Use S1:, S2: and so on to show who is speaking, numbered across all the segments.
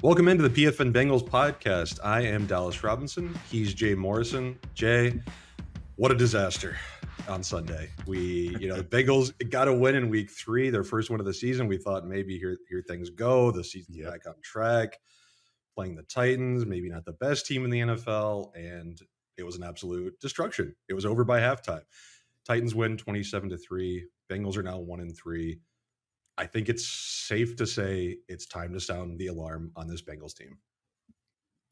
S1: Welcome into the PFN Bengals podcast. I am Dallas Robinson. He's Jay Morrison. Jay, what a disaster on Sunday. The Bengals got a win in week 3, their first win of the season. We thought maybe here things go. The season's
S2: Yep.
S1: back on track. Playing the Titans, maybe not the best team in the NFL, and it was an absolute destruction. It was over by halftime. Titans win 27-3. Bengals are now 1-3. I think it's safe to say it's time to sound the alarm on this Bengals team.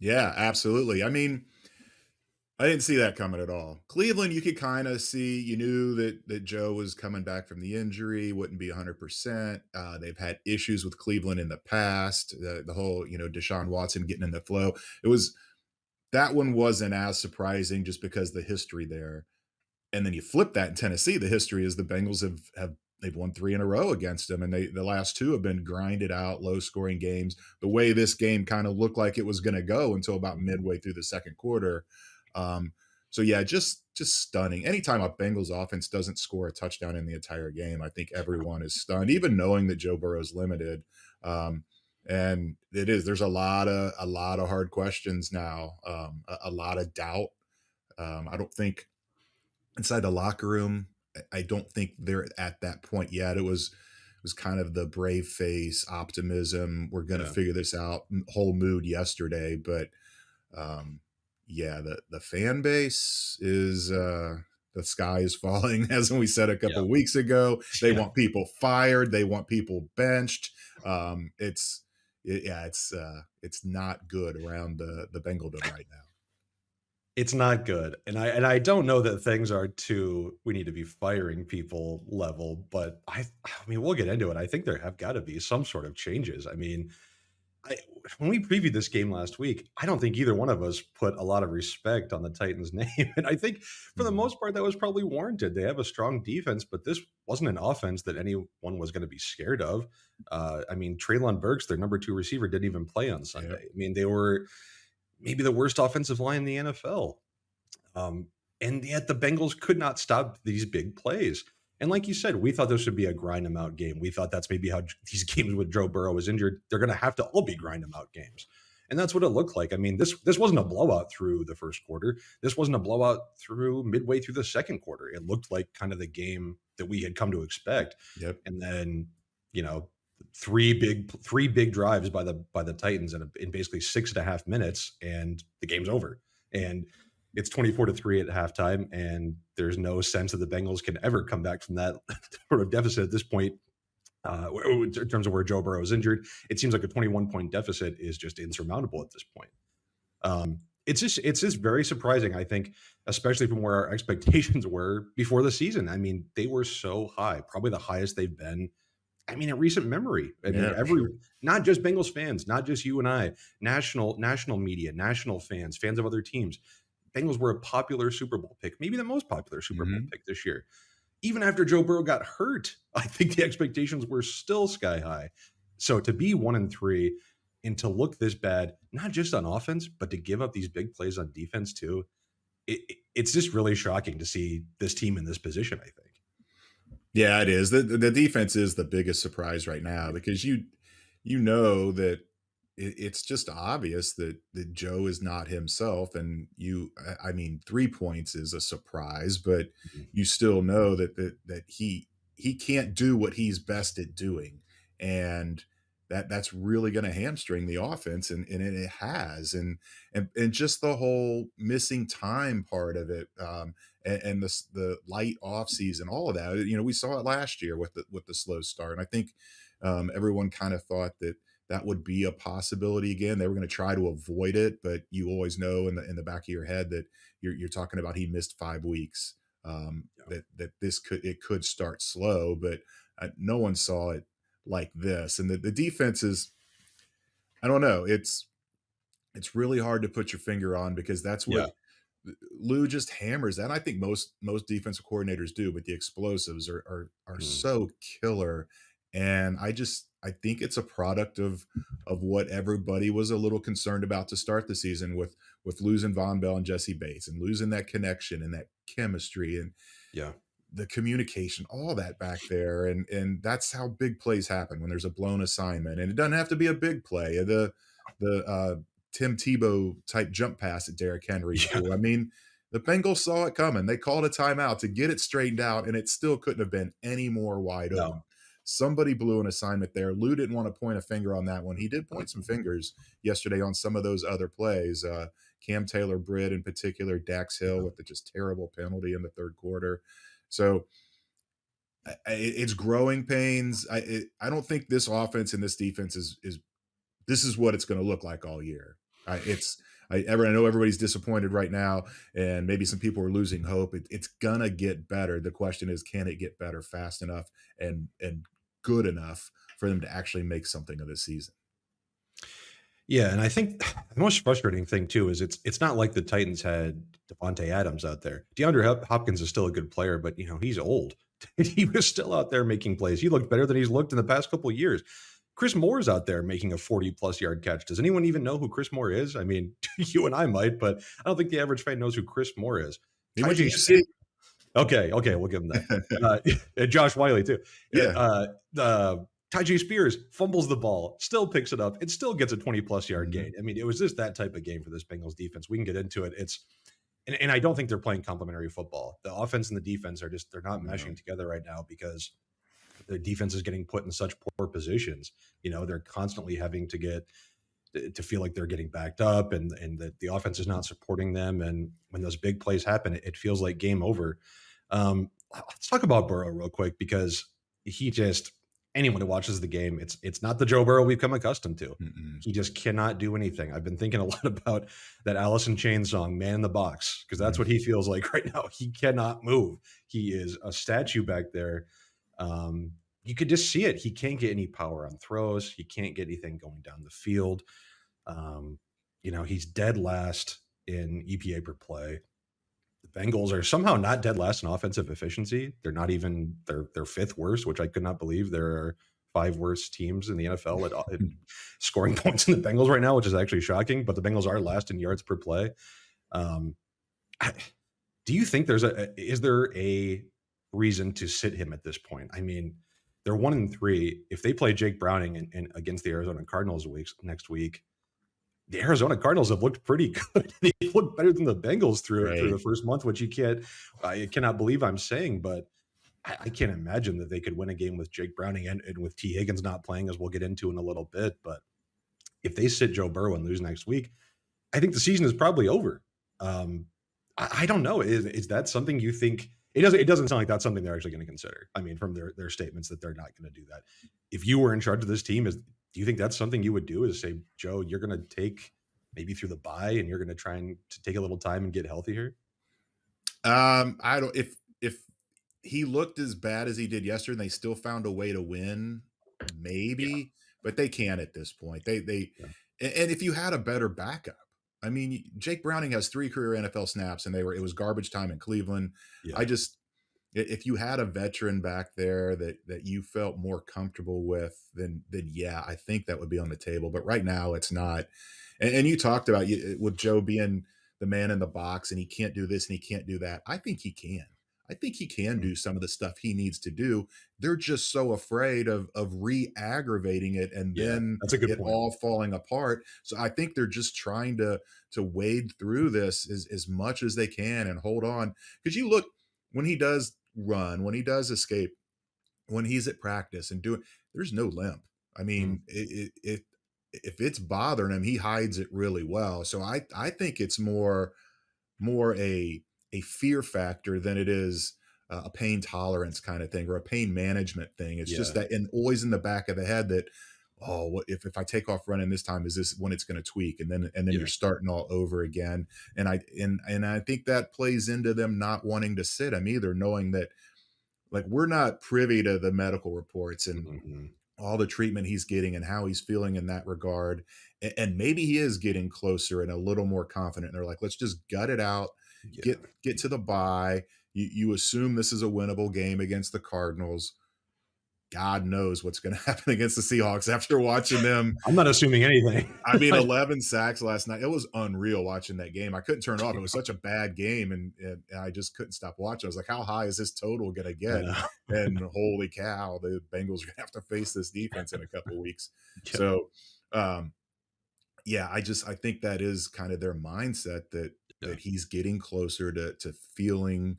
S2: Yeah, absolutely. I mean, I didn't see that coming at all. Cleveland, you could kind of see, you knew that Joe was coming back from the injury, wouldn't be 100%. They've had issues with Cleveland in the past. The whole, Deshaun Watson getting in the flow. That one wasn't as surprising just because the history there. And then you flip that in Tennessee, the history is the Bengals have they've won 3 in a row against them, and the last 2 have been grinded out, low scoring games. The way this game kind of looked like it was going to go until about midway through the second quarter. Um, so yeah, just stunning. Anytime a Bengals offense doesn't score a touchdown in the entire game, I think everyone is stunned, even knowing that Joe Burrow is limited. Um, and there's a lot of hard questions now, a lot of doubt. I don't think inside the locker room, I don't think they're at that point yet. It was kind of the brave face optimism. We're going to
S1: Yeah.
S2: figure this out whole mood yesterday, but um, yeah, the fan base is the sky is falling, as we said a couple
S1: Yeah.
S2: of weeks ago. They
S1: Yeah.
S2: want people fired. They want people benched. It's not good around the Bengaldom right now.
S1: It's not good. And I don't know that things are too we need to be firing people level, but I mean, we'll get into it. I think there have got to be some sort of changes. I mean, I when we previewed this game last week, I don't think either one of us put a lot of respect on the Titans' name. And I think for the
S2: Mhm.
S1: most part that was probably warranted. They have a strong defense, but this wasn't an offense that anyone was going to be scared of. I mean, Traylon Burks, their number 2 receiver, didn't even play on
S2: Yeah.
S1: Sunday. I mean, they were maybe the worst offensive line in the NFL. Um, and yet the Bengals could not stop these big plays. And like you said, we thought this would be a grind them out game. We thought that's maybe how these games with Joe Burrow was injured, they're going to have to all be grind them out games. And that's what it looked like. I mean, this wasn't a blowout through the first quarter. This wasn't a blowout through midway through the second quarter. It looked like kind of the game that we had come to expect.
S2: Yep.
S1: And then, you know, three big drives by the Titans in basically 6.5 minutes, and the game's over. And it's 24-3 at halftime, and there's no sense that the Bengals can ever come back from that sort of deficit at this point. In terms of where Joe Burrow is injured, it seems like a 21-point deficit is just insurmountable at this point. It's just very surprising, I think, especially from where our expectations were before the season. I mean, they were so high, probably the highest they've been. I mean, in recent memory. I mean,
S2: Yeah, for sure.
S1: not just Bengals fans, not just you and I, national media, national fans of other teams. Bengals were a popular Super Bowl pick, maybe the most popular Super Bowl
S2: Mhm.
S1: pick this year. Even after Joe Burrow got hurt, I think the expectations were still sky high. So to be 1-3 and to look this bad, not just on offense, but to give up these big plays on defense too, it's just really shocking to see this team in this position, I think.
S2: Yeah, it is. The defense is the biggest surprise right now because you know that it's just obvious that Joe is not himself, and I mean 3 points is a surprise, but
S1: Mhm.
S2: you still know that he can't do what he's best at doing, and that's really going to hamstring the offense, and it has, and just the whole missing time part of it. And the light off season, all of that. We saw it last year with the slow start, and I think everyone kind of thought that would be a possibility again. They were going to try to avoid it, but you always know in the back of your head that you're talking about he missed 5 weeks.
S1: Yeah.
S2: That it could start slow, but no one saw it like this. And the defense is, I don't know, it's really hard to put your finger on because that's what
S1: Yeah.
S2: Lou just hammers that. And I think most defensive coordinators do, but the explosives are
S1: Mm.
S2: so killer. And I think it's a product of what everybody was a little concerned about to start the season with losing Von Bell and Jesse Bates and losing that connection and that chemistry and
S1: Yeah.
S2: the communication, all that back there. And that's how big plays happen when there's a blown assignment. And it doesn't have to be a big play. Tim Tebow type jump pass at Derrick Henry
S1: Yeah,
S2: too. I mean, the Bengals saw it coming. They called a timeout to get it straightened out, and it still couldn't have been any more wide
S1: no.
S2: open. Somebody blew an assignment there. Lou didn't want to point a finger on that one. He did point some fingers yesterday on some of those other plays. Cam Taylor Britt in particular, Dax Hill
S1: Yeah.
S2: with the just terrible penalty in the third quarter. So it's growing pains. I don't think this offense and this defense is this is what it's going to look like all year. I know everybody's disappointed right now, and maybe some people are losing hope. It's gonna get better. The question is, can it get better fast enough and good enough for them to actually make something of this season?
S1: Yeah, and I think the most frustrating thing too is it's not like the Titans had Devontae Adams out there. DeAndre Hopkins is still a good player, but he's old. He was still out there making plays. He looked better than he's looked in the past couple of years. Chris Moore's out there making a 40+ yard catch. Does anyone even know who Chris Moore is? I mean, you and I might, but I don't think the average fan knows who Chris Moore is.
S2: He went to
S1: Tajay
S2: UC.
S1: Okay, okay, we'll give him that. And Josh Wiley too.
S2: Yeah.
S1: Tajay Spears fumbles the ball, still picks it up, and still gets a 20+ yard
S2: Mhm.
S1: gain. I mean, it was just that type of game for this Bengals defense. We can get into it. And I don't think they're playing complementary football. The offense and the defense they're not
S2: No.
S1: meshing together right now because the defense is getting put in such poor positions. They're constantly having to feel like they're getting backed up and that the offense is not supporting them. And when those big plays happen, it feels like game over. Let's talk about Burrow real quick because he just anyone who watches the game, it's not the Joe Burrow we've come accustomed to.
S2: Mm-mm.
S1: He just cannot do anything. I've been thinking a lot about that Alice in Chains song, "Man in the Box," because that's what he feels like right now. He cannot move. He is a statue back there. You could just see it. He can't get any power on throws. He can't get anything going down the field. Um, he's dead last in EPA per play. The Bengals are somehow not dead last in offensive efficiency. They're not even they're fifth worst, which I could not believe. There are five worst teams in the NFL at scoring points in the Bengals right now, which is actually shocking. But the Bengals are last in yards per play. Um, do you think is there a reason to sit him at this point? I mean, they're 1-3. If they play Jake Browning and against the Arizona Cardinals next week, the Arizona Cardinals have looked pretty good. They look better than the Bengals through
S2: Right.
S1: the first month, which I cannot believe I'm saying, but I can't imagine that they could win a game with Jake Browning and with T. Higgins not playing, as we'll get into in a little bit. But if they sit Joe Burrow and lose next week, I think the season is probably over. Um, I don't know. Is that something you think? It doesn't sound like that's something they're actually going to consider. I mean, from their statements that they're not going to do that. If you were in charge of this team, do you think that's something you would do? Is say, Joe, you're going to take maybe through the bye, and you're going to try and to take a little time and get healthy here?
S2: I don't if he looked as bad as he did yesterday and they still found a way to win,
S1: Yeah,
S2: maybe, but they can't at this point.
S1: yeah,
S2: And if you had a better backup, I mean, Jake Browning has 3 career NFL snaps and it was garbage time in Cleveland. I
S1: yeah.
S2: just if you had a veteran back there that you felt more comfortable with, then yeah, I think that would be on the table. But right now, it's not. And you talked about with Joe being the man in the box, and he can't do this and he can't do that. I think he can. I think he can
S1: Mm,
S2: do some of the stuff he needs to do. They're just so afraid of re-aggravating it and
S1: yeah,
S2: then
S1: that's a good
S2: it
S1: point.
S2: all falling apart. So I think they're just trying to wade through this as much as they can and hold on. Because you look when he does run, when he does escape, when he's at practice and doing, there's no limp. I
S1: Mm,
S2: mean, if it's bothering him, he hides it really well. So I think it's more a fear factor than it is a pain tolerance kind of thing or a pain management thing. It's just
S1: yeah,
S2: that and always in the back of the head that oh, what if I take off running this time? Is this when it's going to tweak? And then you're
S1: yeah,
S2: starting all over again. And I think that plays into them not wanting to sit him either, knowing that like we're not privy to the medical reports and
S1: mhm,
S2: all the treatment he's getting and how he's feeling in that regard. And maybe he is getting closer and a little more confident. And they're like, let's just gut it out,
S1: yeah.
S2: get to the bye. You assume this is a winnable game against the Cardinals. God knows what's going to happen against the Seahawks after watching them.
S1: I'm not assuming anything.
S2: I mean, 11 sacks last night. It was unreal watching that game. I couldn't turn it off. It was
S1: Yeah,
S2: such a bad game, and I just couldn't stop watching. I was like, how high is this total going to
S1: I
S2: get?
S1: know.
S2: And holy cow, the Bengals are going to have to face this defense in a couple weeks.
S1: Yeah,
S2: So, um, yeah, I think that is kind of their mindset that
S1: Yeah.
S2: he's getting closer to feeling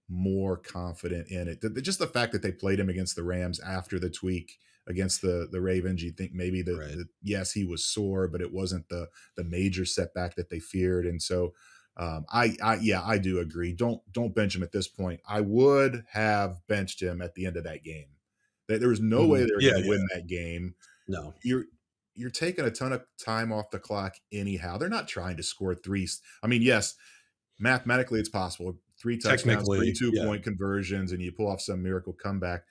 S2: more confident in it. Just the fact that they played him against the Rams after the tweak against the Ravens, you think maybe
S1: Right.
S2: the yes, he was sore, but it wasn't the major setback that they feared. And so I yeah, I do agree. Don't bench him at this point. I would have benched him at the end of that game. There was no way
S1: Mhm.
S2: they were
S1: Yeah,
S2: going to
S1: yeah.
S2: win that game.
S1: No.
S2: You're taking a ton of time off the clock anyhow. They're not trying to score I mean, yes, mathematically, it's possible. 3 touchdowns, 3
S1: Technically, yeah,
S2: two-point conversions, and you pull off some miracle comeback,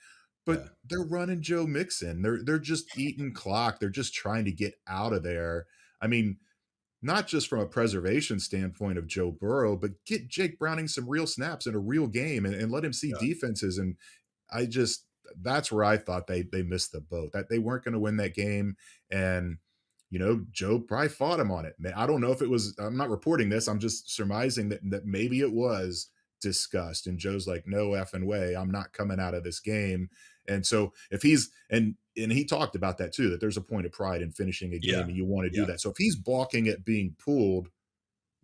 S2: but
S1: yeah,
S2: they're running Joe Mixon. They're just eating clock. They're just trying to get out of there. I mean, not just from a preservation standpoint of Joe Burrow, but get Jake Browning some real snaps in a real game and let him see
S1: yeah.
S2: defenses. And I just that's where I thought they missed the boat. That they weren't going to win that game. And Joe probably fought him on it. I don't know if it was. I'm not reporting this. I'm just surmising that maybe it was discussed. And Joe's like, no effing way. I'm not coming out of this game. And so if he's and he talked about that too, that there's a point of pride in finishing a
S1: Yeah,
S2: game, and you want to do
S1: yeah.
S2: that. So if he's balking at being pulled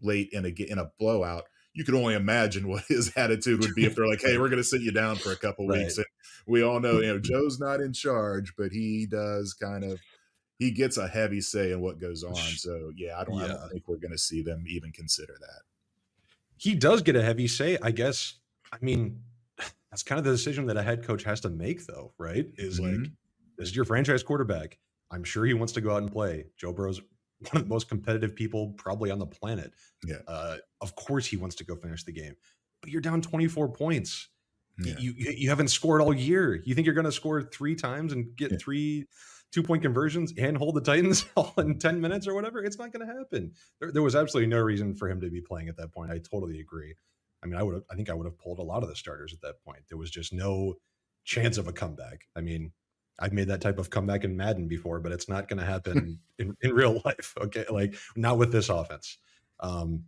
S2: late in a blowout, you can only imagine what his attitude would be if they're like, "Hey,
S1: Right,
S2: we're going to sit you down for a couple
S1: right.
S2: weeks." And we all know, Joe's not in charge, but he does he gets a heavy say in what goes on.
S1: Sh
S2: So yeah, I don't
S1: Yeah.
S2: think we're going to see them even consider that.
S1: He does get a heavy say, I guess. I mean, that's kind of the decision that a head coach has to make though, right? Is like,
S2: Mhm.
S1: this is your franchise quarterback. I'm sure he wants to go out and play. Joe Burrow's one of the most competitive people probably on the planet.
S2: Yeah,
S1: Of course he wants to go finish the game, but you're down 24 points.
S2: yeah,
S1: You haven't scored all year. You think you're going to score 3 times and get
S2: yeah,
S1: 3 2-point conversions and hold the Titans all in 10 minutes or whatever? It's not going to happen. There was absolutely no reason for him to be playing at that point. I totally agree. I mean, I think I would have pulled a lot of the starters at that point. There was just no chance of a comeback. I mean, I've made that type of comeback in Madden before, but it's not going to happen in real life. Okay. Like, not with this offense. Um,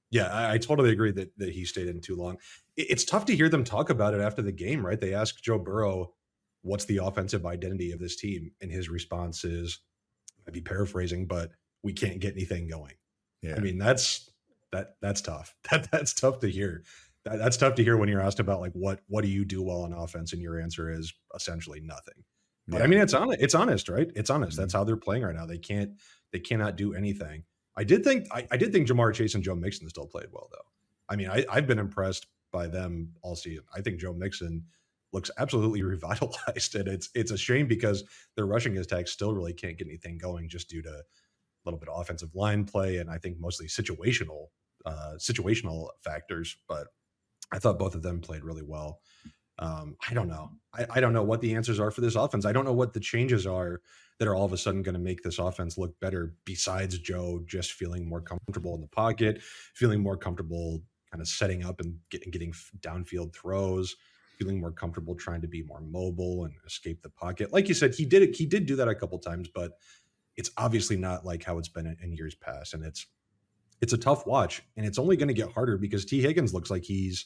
S1: yeah, I totally agree that he stayed in too long. It's tough to hear them talk about it after the game, right? They asked Joe Burrow, "What's the offensive identity of this team?" And his response is, I'd be paraphrasing, but we can't get anything going. I
S2: yeah,
S1: mean, that's tough. That's tough to hear. That's tough to hear when you're asked about like what do you do well on offense, and your answer is essentially nothing. But I
S2: yeah.
S1: mean, it's honest, right? It's honest. That's
S2: Mhm.
S1: how they're playing right now. They cannot do anything. I did think Jamar Chase and Joe Mixon still played well though. I mean, I've been impressed by them all season. I think Joe Mixon looks absolutely revitalized, and it's a shame because their rushing attack still really can't get anything going just due to a little bit of offensive line play, and I think mostly situational factors. But I thought both of them played really well. I don't know. I don't know what the answers are for this offense. I don't know what the changes are that are all of a sudden going to make this offense look better besides Joe just feeling more comfortable in the pocket, feeling more comfortable kind of setting up and getting downfield throws, feeling more comfortable trying to be more mobile and escape the pocket. Like you said, he did do that a couple times, but it's obviously not like how it's been in years past. And it's a tough watch, and it's only going to get harder because T Higgins looks like he's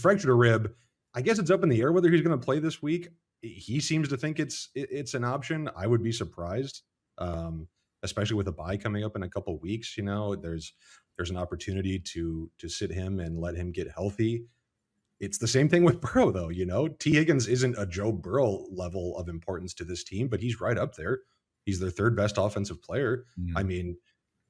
S1: fractured a rib. I guess it's up in the air whether he's going to play this week. He seems to think it's an option. I would be surprised, especially with a bye coming up in a couple weeks. There's an opportunity to sit him and let him get healthy. It's the same thing with Burrow, though. T Higgins isn't a Joe Burrow level of importance to this team, but he's right up there. He's their third best offensive player. I
S2: Mhm.
S1: mean,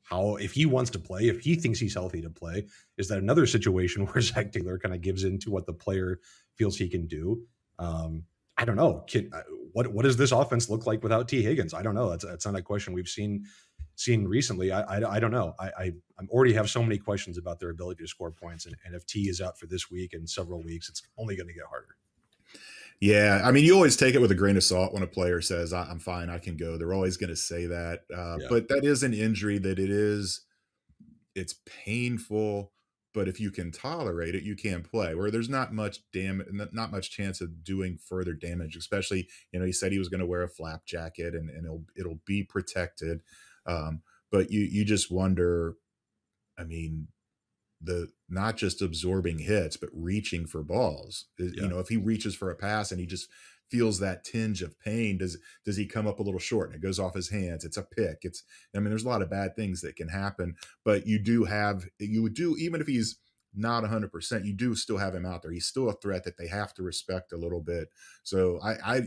S1: how if he wants to play, if he thinks he's healthy to play, is that another situation where Zach Taylor kind of gives in to what the player feels he can do? Um, I don't know. What does this offense look like without T Higgins? I don't know. That's not a question we've seen recently. I don't know. I'm already have so many questions about their ability to score points, and if T is out for this week and several weeks, it's only going to get harder.
S2: Yeah, I mean, you always take it with a grain of salt when a player says, "I'm fine, I can go." They're always going to say that,
S1: Yeah,
S2: but that is an injury that it's painful. But if you can tolerate it, you can play. Where there's not much not much chance of doing further damage. Especially, he said he was going to wear a flap jacket and it'll be protected. But you just wonder. I mean, the not just absorbing hits, but reaching for balls.
S1: yeah,
S2: If he reaches for a pass and he just feels that tinge of pain, does he come up a little short and it goes off his hands? It's a pick. It's I mean, there's a lot of bad things that can happen, but you would do even if he's not 100%, you do still have him out there. He's still a threat that they have to respect a little bit. So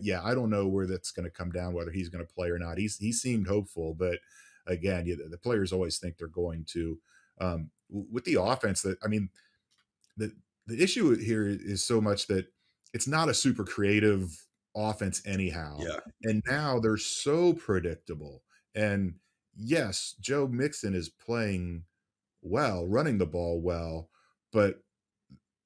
S2: yeah, I don't know where that's going to come down, whether he's going to play or not. He seemed hopeful, but again, the players always think they're going to. With the offense, that I mean, the the issue here is so much that it's not a super creative offense anyhow,
S1: Yeah.
S2: and now they're so predictable. And yes, Joe Mixon is playing well, running the ball well, but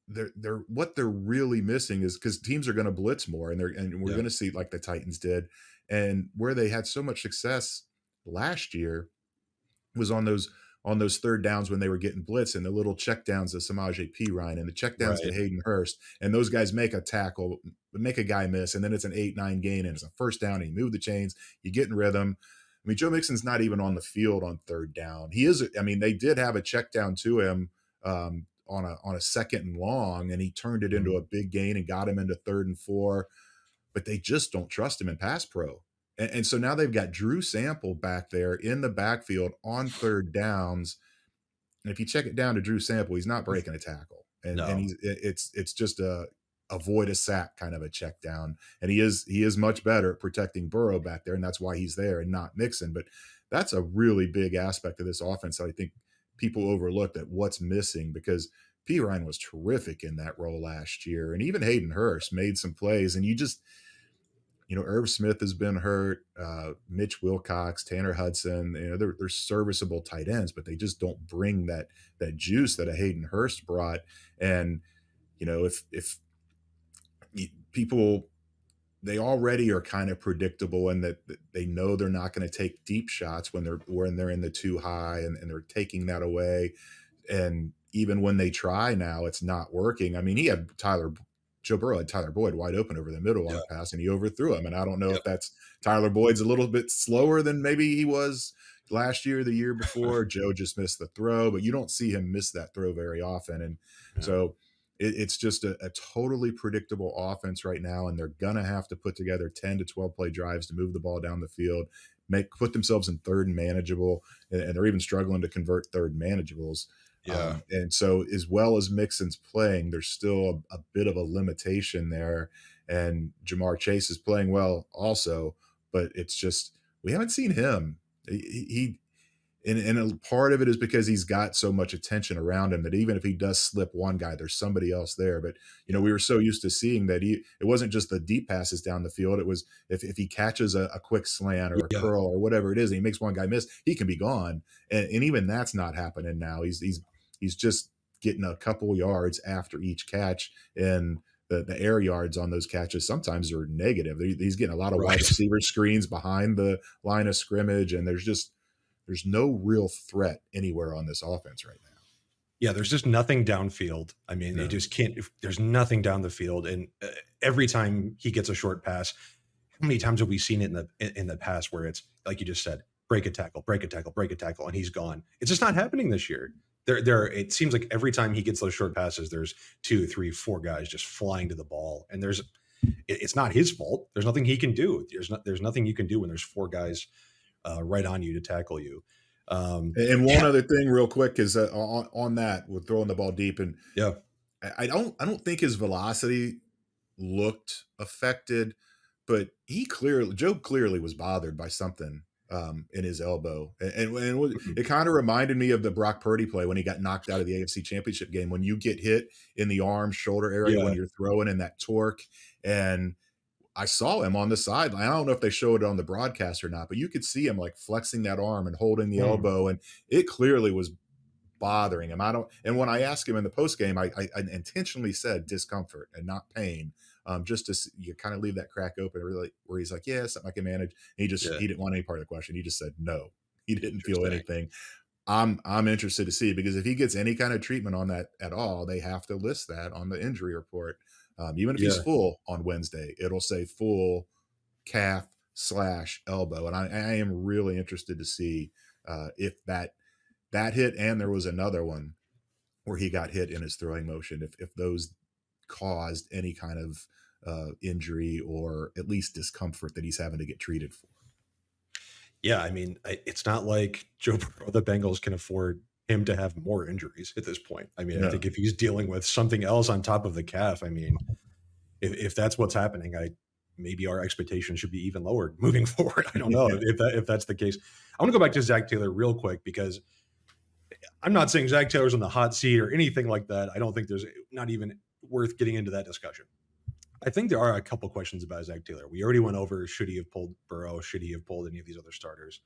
S2: they're what they're really missing is because teams are going to blitz more, and we're
S1: Yeah.
S2: going to see like the Titans did, and where they had so much success last year was on those third downs when they were getting blitz and the little check downs to Samaje Perine and the check downs to
S1: Right.
S2: Hayden Hurst, and those guys make a tackle, make a guy miss, and then it's an 8-9 gain and it's a first down and you move the chains, you get in rhythm. I mean, Joe Mixon's not even on the field on third down. He is. I mean, they did have a check down to him on a second and long, and he turned it into
S1: Mhm.
S2: a big gain and got him into 3rd and 4. But they just don't trust him in pass pro. And so now they've got Drew Sample back there in the backfield on third downs. And if you check it down to Drew Sample, he's not breaking a tackle. And
S1: No.
S2: it's just a avoid a sack kind of a check down. And he is much better at protecting Burrow back there, and that's why he's there and not Mixon. But that's a really big aspect of this offense that I think people overlooked at what's missing because P. Ryan was terrific in that role last year. And even Hayden Hurst made some plays. And Irv Smith has been hurt, Mitch Wilcox, Tanner Hudson. They're serviceable tight ends, but they just don't bring that juice that a Hayden Hurst brought. And if people they already are kind of predictable and that they know they're not going to take deep shots when they're in the too high and they're taking that away. And even when they try now, it's not working. I mean, Joe Burrow had Tyler Boyd wide open over the middle on
S1: Yeah.
S2: a pass, and he overthrew him. And I don't know
S1: Yep.
S2: if that's Tyler Boyd's a little bit slower than maybe he was last year, the year before. Joe just missed the throw, but you don't see him miss that throw very often. And
S1: Yeah.
S2: so it's just a totally predictable offense right now, and they're gonna have to put together 10 to 12 play drives to move the ball down the field, put themselves in third and manageable, and they're even struggling to convert third manageables.
S1: Yeah.
S2: And so, as well as Mixon's playing, there's still a bit of a limitation there. And Jamar Chase is playing well also, but it's just we haven't seen him. He and a part of it is because he's got so much attention around him that even if he does slip one guy, there's somebody else there. But we were so used to seeing that it wasn't just the deep passes down the field. It was if he catches a quick slant or a
S1: Yeah.
S2: curl or whatever it is, and he makes one guy miss, he can be gone. And even that's not happening now. He's just getting a couple yards after each catch, and the air yards on those catches sometimes are negative. He's getting a lot of wide
S1: Right.
S2: receiver screens behind the line of scrimmage, and there's no real threat anywhere on this offense right now.
S1: Yeah, there's just nothing downfield. I mean, they
S2: No.
S1: just can't there's nothing down the field, and, every time he gets a short pass, how many times have we seen it in the past where it's, like you just said, break a tackle, break a tackle, break a tackle, and he's gone? It's just not happening this year. It seems like every time he gets those short passes, there's 2, 3, 4 guys just flying to the ball, and it's not his fault. There's nothing he can do. There's nothing you can do when there's 4 guys, right on you to tackle you.
S2: And one
S1: Yeah,
S2: other thing, real quick, is on that with throwing the ball deep, and
S1: yeah,
S2: I don't think his velocity looked affected, but Joe clearly was bothered by something in his elbow,
S1: mhm,
S2: it kind of reminded me of the Brock Purdy play when he got knocked out of the AFC Championship game when you get hit in the arm shoulder area when
S1: yeah,
S2: you're throwing in that torque. And I saw him on the sideline. I don't know if they showed it on the broadcast or not, but you could see him like flexing that arm and holding the
S1: mm,
S2: elbow, and it clearly was bothering him. I don't. And when I asked him in the post game, I intentionally said discomfort and not pain, just to you kind of leave that crack open, really, where he's like, yeah, something I can manage. And
S1: yeah,
S2: he didn't want any part of the question. He just said no. He didn't feel
S1: interesting.
S2: anything. I'm interested to see because if he gets any kind of treatment on that at all, they have to list that on the injury report. Even if he's
S1: Yeah,
S2: full on Wednesday, it'll say full calf slash elbow, and I am really interested to see if that hit, and there was another one where he got hit in his throwing motion, if those caused any kind of injury or at least discomfort that he's having to get treated for.
S1: Yeah, I mean, it's not like Joe Burrow, the Bengals can afford him to have more injuries at this point. I mean, I think
S2: No.
S1: if he's dealing with something else on top of the calf, I mean, if that's what's happening, I maybe our expectations should be even lower moving forward. I don't know if that's the case. I want to go back to Zach Taylor real quick because I'm not saying Zach Taylor's on the hot seat or anything like that. I don't think there's not even worth getting into that discussion. I think there are a couple questions about Zach Taylor. We already went over should he have pulled Burrow, should he have pulled any of these other starters.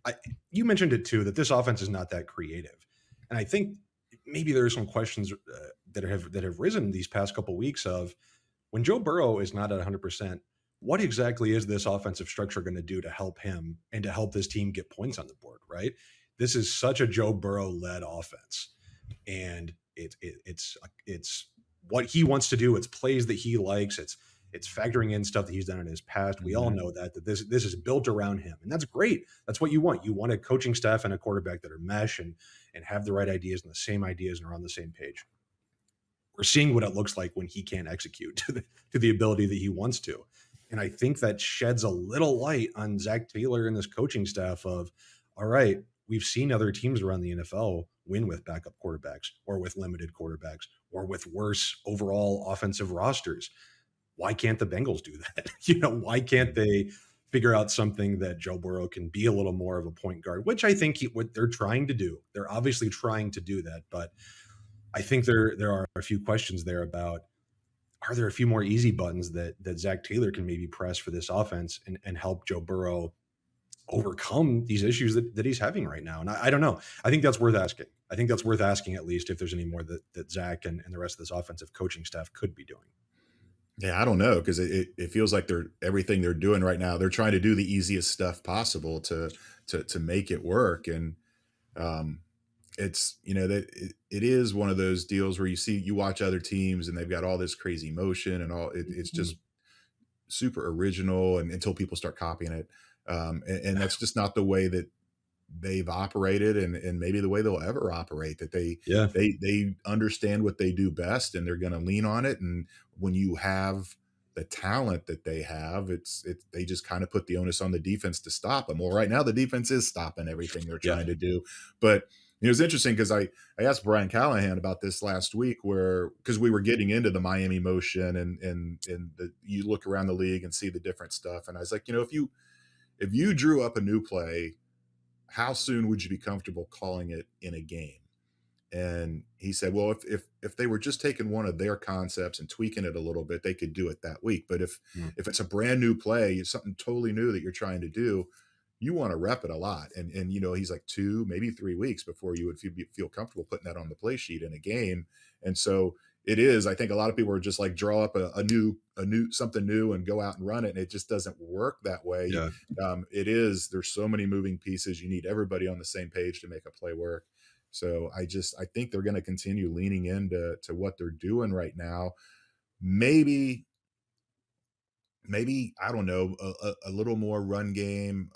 S1: I, you mentioned it too that this offense is not that creative, and I think maybe there are some questions that have risen these past couple weeks of when Joe Burrow is not at 100%. What exactly is this offensive structure going to do to help him and to help this team get points on the board? Right, this is such a Joe Burrow led offense, and it's what he wants to do. It's plays that he likes. It's factoring in stuff that he's done in his past. We all
S2: Mhm.
S1: know that this is built around him, and that's great. That's what you want. You want a coaching staff and a quarterback that are mesh and have the right ideas and the same ideas and are on the same page. We're seeing what it looks like when he can't execute to the ability that he wants to. And I think that sheds a little light on Zach Taylor and this coaching staff of, all right, we've seen other teams around the NFL win with backup quarterbacks or with limited quarterbacks or with worse overall offensive rosters. Why can't the Bengals do that? Why can't they figure out something that Joe Burrow can be a little more of a point guard, which I think what they're trying to do. They're obviously trying to do that, but I think there are a few questions there about are there a few more easy buttons that Zach Taylor can maybe press for this offense and help Joe Burrow overcome these issues that he's having right now? And I don't know. I think that's worth asking. I think that's worth asking at least if there's any more that Zach and the rest of this offensive coaching staff could be doing.
S2: Yeah, I don't know because it feels like they're everything they're doing right now. They're trying to do the easiest stuff possible to make it work, and um, it's that it is one of those deals where you watch other teams and they've got all this crazy motion and it's just super original and until people start copying it, and that's just not the way that they've operated and maybe the way they'll ever operate that
S1: Yeah.
S2: they understand what they do best and they're going to lean on it. And when you have the talent that they have, they just kind of put the onus on the defense to stop them. Well, right now the defense is stopping everything they're
S1: Yeah.
S2: trying to do. But it was interesting because I asked Brian Callahan about this last week where because we were getting into the Miami motion and you look around the league and see the different stuff. And I was like, if you drew up a new play, how soon would you be comfortable calling it in a game? And he said, well, if they were just taking one of their concepts and tweaking it a little bit, they could do it that week. But if
S1: Mm.
S2: if it's a brand new play, it's something totally new that you're trying to do, you want to rep it a lot. And he's like 2, maybe 3 weeks before you would feel comfortable putting that on the play sheet in a game. And so it is. I think a lot of people are just like draw up a new something new and go out and run it, and it just doesn't work that way.
S1: Yeah.
S2: It is. There's so many moving pieces. You need everybody on the same page to make a play work. So I think they're going to continue leaning into what they're doing right now. Maybe I don't know a little more run game,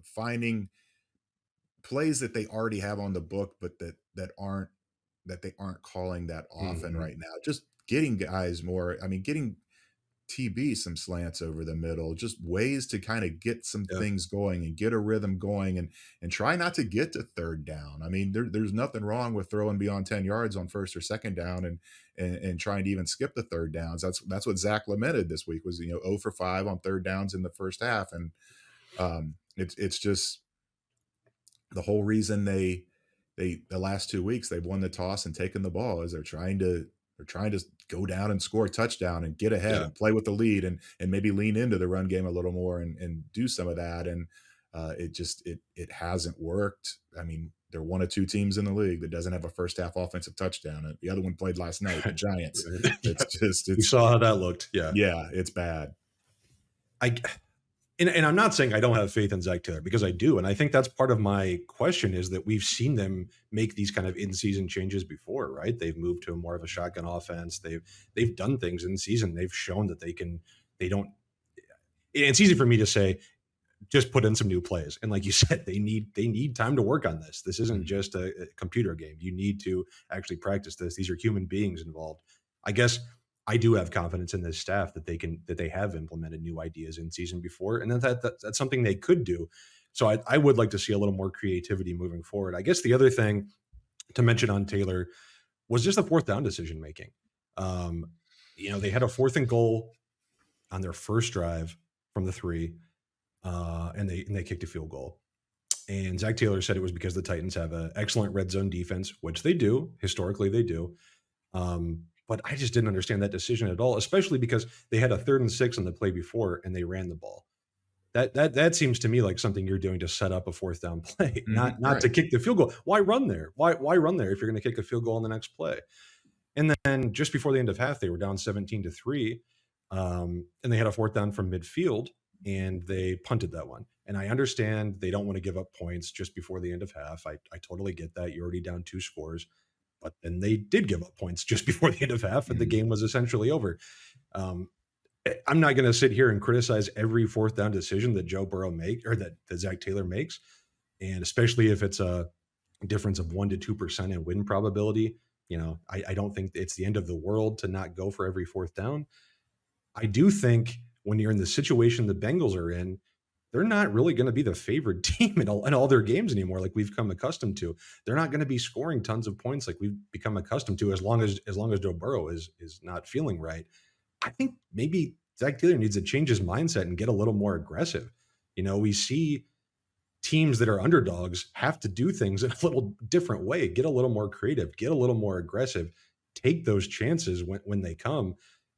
S2: finding plays that they already have on the book, but that they aren't calling that often
S1: Mhm.
S2: right now. Just getting guys more. I mean, getting TB some slants over the middle, just ways to kind of get some
S1: Yeah.
S2: things going and get a rhythm going and try not to get to third down. I mean, there's nothing wrong with throwing beyond 10 yards on first or second down and trying to even skip the third downs. That's what Zach lamented this week was 0 for 5 on third downs in the first half. And it's just the whole reason they the last 2 weeks they've won the toss and taken the ball is they're trying to go down and score a touchdown and get ahead
S1: Yeah.
S2: and play with the lead and maybe lean into the run game a little more and do some of that. And it hasn't worked. I mean, they're one of 2 teams in the league that doesn't have a first half offensive touchdown. And the other one played last night, the Giants. It's
S1: Yeah.
S2: just
S1: We
S2: it's
S1: saw how that looked. Yeah.
S2: yeah, it's bad.
S1: I and I'm not saying I don't have faith in Zach Taylor because I do, and I think that's part of my question is that we've seen them make these kind of in-season changes before, right? They've moved to a more of a shotgun offense. They've done things in season. They've shown that they can. They don't. It's easy for me to say just put in some new plays, and like you said, they need time to work on this. This isn't
S2: Mhm.
S1: just a computer game. You need to actually practice this. These are human beings involved. I guess I do have confidence in this staff that they have implemented new ideas in season before, and that's something they could do. So I would like to see a little more creativity moving forward. I guess the other thing to mention on Taylor was just the fourth down decision making. Um, they had a fourth and goal on their first drive from the 3, and they kicked a field goal. And Zach Taylor said it was because the Titans have an excellent red zone defense, which they do. Historically, they do. But I just didn't understand that decision at all, especially because they had a 3rd and 6 on the play before and they ran the ball. That seems to me like something you're doing to set up a fourth down play, not
S2: Right.
S1: to kick the field goal. Why run there? Why run there if you're going to kick a field goal on the next play? And then just before the end of half, they were down 17-3, and they had a fourth down from midfield, and they punted that one. And I understand they don't want to give up points just before the end of half. I totally get that. You're already down 2 scores, but then they did give up points just before the end of half, and the
S2: Mhm.
S1: game was essentially over. Um, I'm not going to sit here and criticize every fourth down decision that Joe Burrow makes or that Zach Taylor makes, and especially if it's a difference of 1 to 2% in win probability. I don't think it's the end of the world to not go for every fourth down. I do think when you're in the situation the Bengals are in, they're not really going to be the favored team in all their games anymore, like we've come accustomed to. They're not going to be scoring tons of points like we've become accustomed to as long as Joe Burrow is not feeling right. I think maybe Zach Taylor needs to change his mindset and get a little more aggressive. We see teams that are underdogs have to do things in a little different way, get a little more creative, get a little more aggressive, take those chances when they come.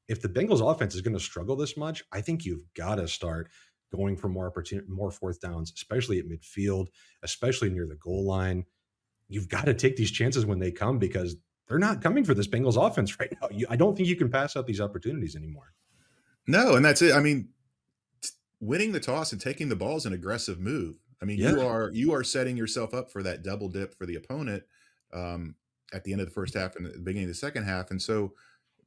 S1: If the Bengals offense is going to struggle this much, I think you've got to start going for more opportunity, more fourth downs, especially at midfield, especially near the goal line. You've got to take these chances when they come because they're not coming for this Bengals offense right now. I don't think you can pass up these opportunities anymore.
S2: No, and that's it. I mean, winning the toss and taking the ball is an aggressive move. I mean,
S1: Yeah.
S2: you are setting yourself up for that double dip for the opponent um, at the end of the first half and the beginning of the second half. And so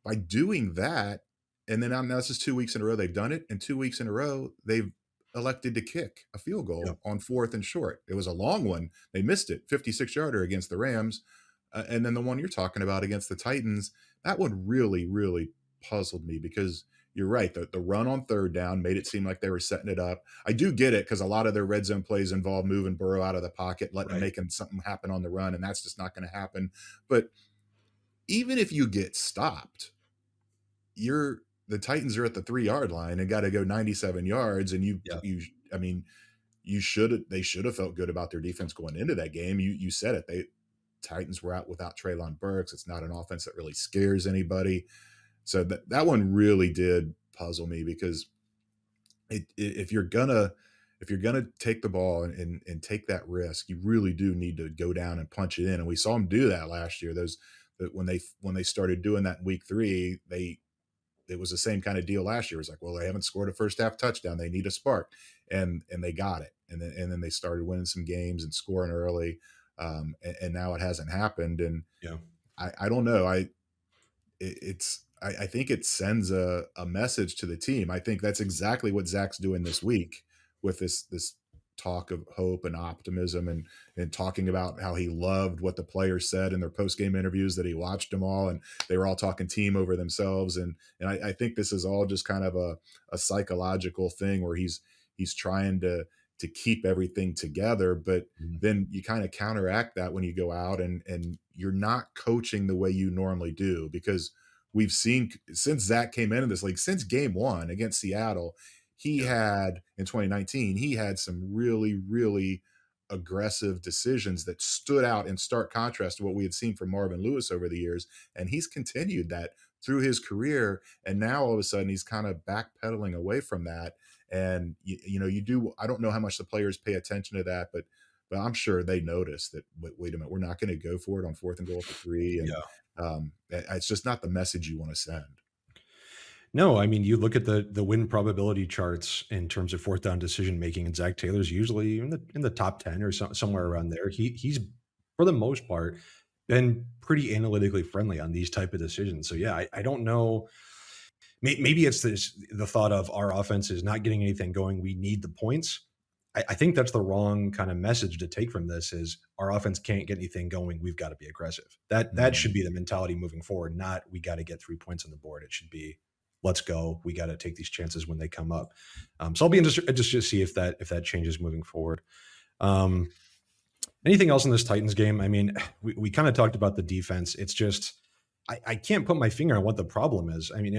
S2: by doing that, and then now this is 2 weeks in a row they've done it, and 2 weeks in a row they've elected to kick a field
S1: Yep.
S2: goal on fourth and short. It was a long one. They missed it, 56-yarder against the Rams. And then the one you're talking about against the Titans, that one really, really puzzled me because you're right. The run on third down made it seem like they were setting it up. I do get it because a lot of their red zone plays involve moving Burrow out of the pocket, letting him
S1: Right.
S2: making something happen on the run, and that's just not going to happen. But even if you get stopped, you're the Titans are at the 3-yard line and got to go 97 yards, and
S1: Yeah.
S2: I mean, they should have felt good about their defense going into that game. You said it. They Titans were out without Treylon Burks. It's not an offense that really scares anybody. So that one really did puzzle me because if you're gonna take the ball and take that risk, you really do need to go down and punch it in. And we saw them do that last year. When they started doing that in week 3, it was the same kind of deal last year. It was like, well, they haven't scored a first half touchdown. They need a spark, and they got it. And then they started winning some games and scoring early. And now it hasn't happened. And
S1: Yeah.
S2: I don't know. I think it sends a message to the team. I think that's exactly what Zach's doing this week with this talk of hope and optimism and talking about how he loved what the players said in their post game interviews that he watched them all and they were all talking team over themselves and I think this is all just kind of a psychological thing where he's trying to keep everything together, but
S1: Mhm.
S2: then you kind of counteract that when you go out and you're not coaching the way you normally do because we've seen since Zach came into this league, since game one against Seattle, he
S1: Yeah.
S2: had in 2019, he had some really, really aggressive decisions that stood out in stark contrast to what we had seen from Marvin Lewis over the years. And he's continued that through his career. And now all of a sudden he's kind of backpedaling away from that. And you do. I don't know how much the players pay attention to that, but I'm sure they notice that. Wait a minute, we're not going to go for it on fourth and goal for 3, and
S1: Yeah.
S2: it's just not the message you want to send.
S1: No, I mean, you look at the win probability charts in terms of fourth down decision making, and Zach Taylor's usually in the top 10 or somewhere around there. He's for the most part been pretty analytically friendly on these type of decisions. So yeah, I don't know. Maybe it's the thought of our offense is not getting anything going. We need the points. I think that's the wrong kind of message to take from this is our offense can't get anything going. We've got to be aggressive. That
S2: Mhm.
S1: should be the mentality moving forward, not we got to get 3 points on the board. It should be let's go. We got to take these chances when they come up. So I'll be interested just to see if that changes moving forward. Um, Anything else in this Titans game? I mean, we kind of talked about the defense. It's just I can't put my finger on what the problem is. I mean,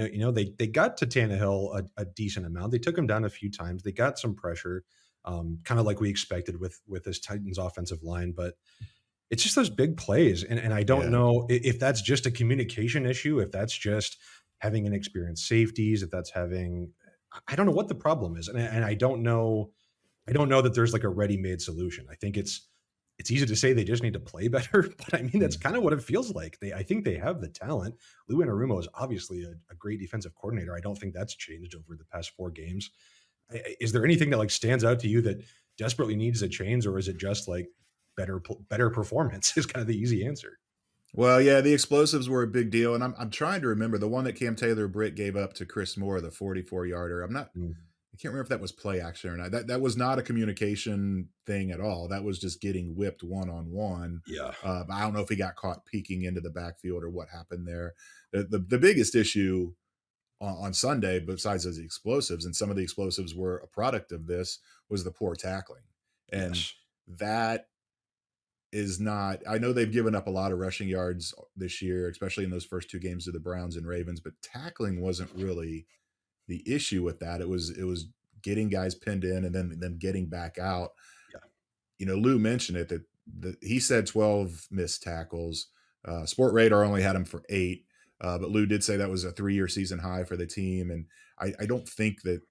S1: they got to Tannehill a decent amount. They took him down a few times. They got some pressure, kind of like we expected with this Titans offensive line. But it's just those big plays, and I don't
S2: Yeah.
S1: know if that's just a communication issue, if that's just having inexperienced safeties, if that's having I don't know what the problem is, and I don't know that there's like a ready-made solution. I think it's easy to say they just need to play better, but I mean that's
S2: Mm.
S1: kind of what it feels like. I think they have the talent. Lou Anarumo is obviously a great defensive coordinator. I don't think that's changed over the past 4 games. Is there anything that like stands out to you that desperately needs a change, or is it just like better performance? Is kind of the easy answer.
S2: Well, yeah, the explosives were a big deal, and I'm trying to remember the one that Cam Taylor Britt gave up to Chris Moore, the 44-yarder.
S1: Mm,
S2: I can't remember if that was play action or not. That was not a communication thing at all. That was just getting whipped one on one.
S1: yeah,
S2: I don't know if he got caught peeking into the backfield or what happened there. The biggest issue on Sunday, besides those explosives, and some of the explosives were a product of this, was the poor tackling, and
S1: yes,
S2: that is not. I know they've given up a lot of rushing yards this year, especially in those first two games of the Browns and Ravens, but tackling wasn't really the issue with that. It was getting guys pinned in and then them getting back out.
S1: yeah,
S2: Lou mentioned it that he said 12 missed tackles. Sport Radar only had him for 8, but Lou did say that was a 3-year season high for the team, and I don't think that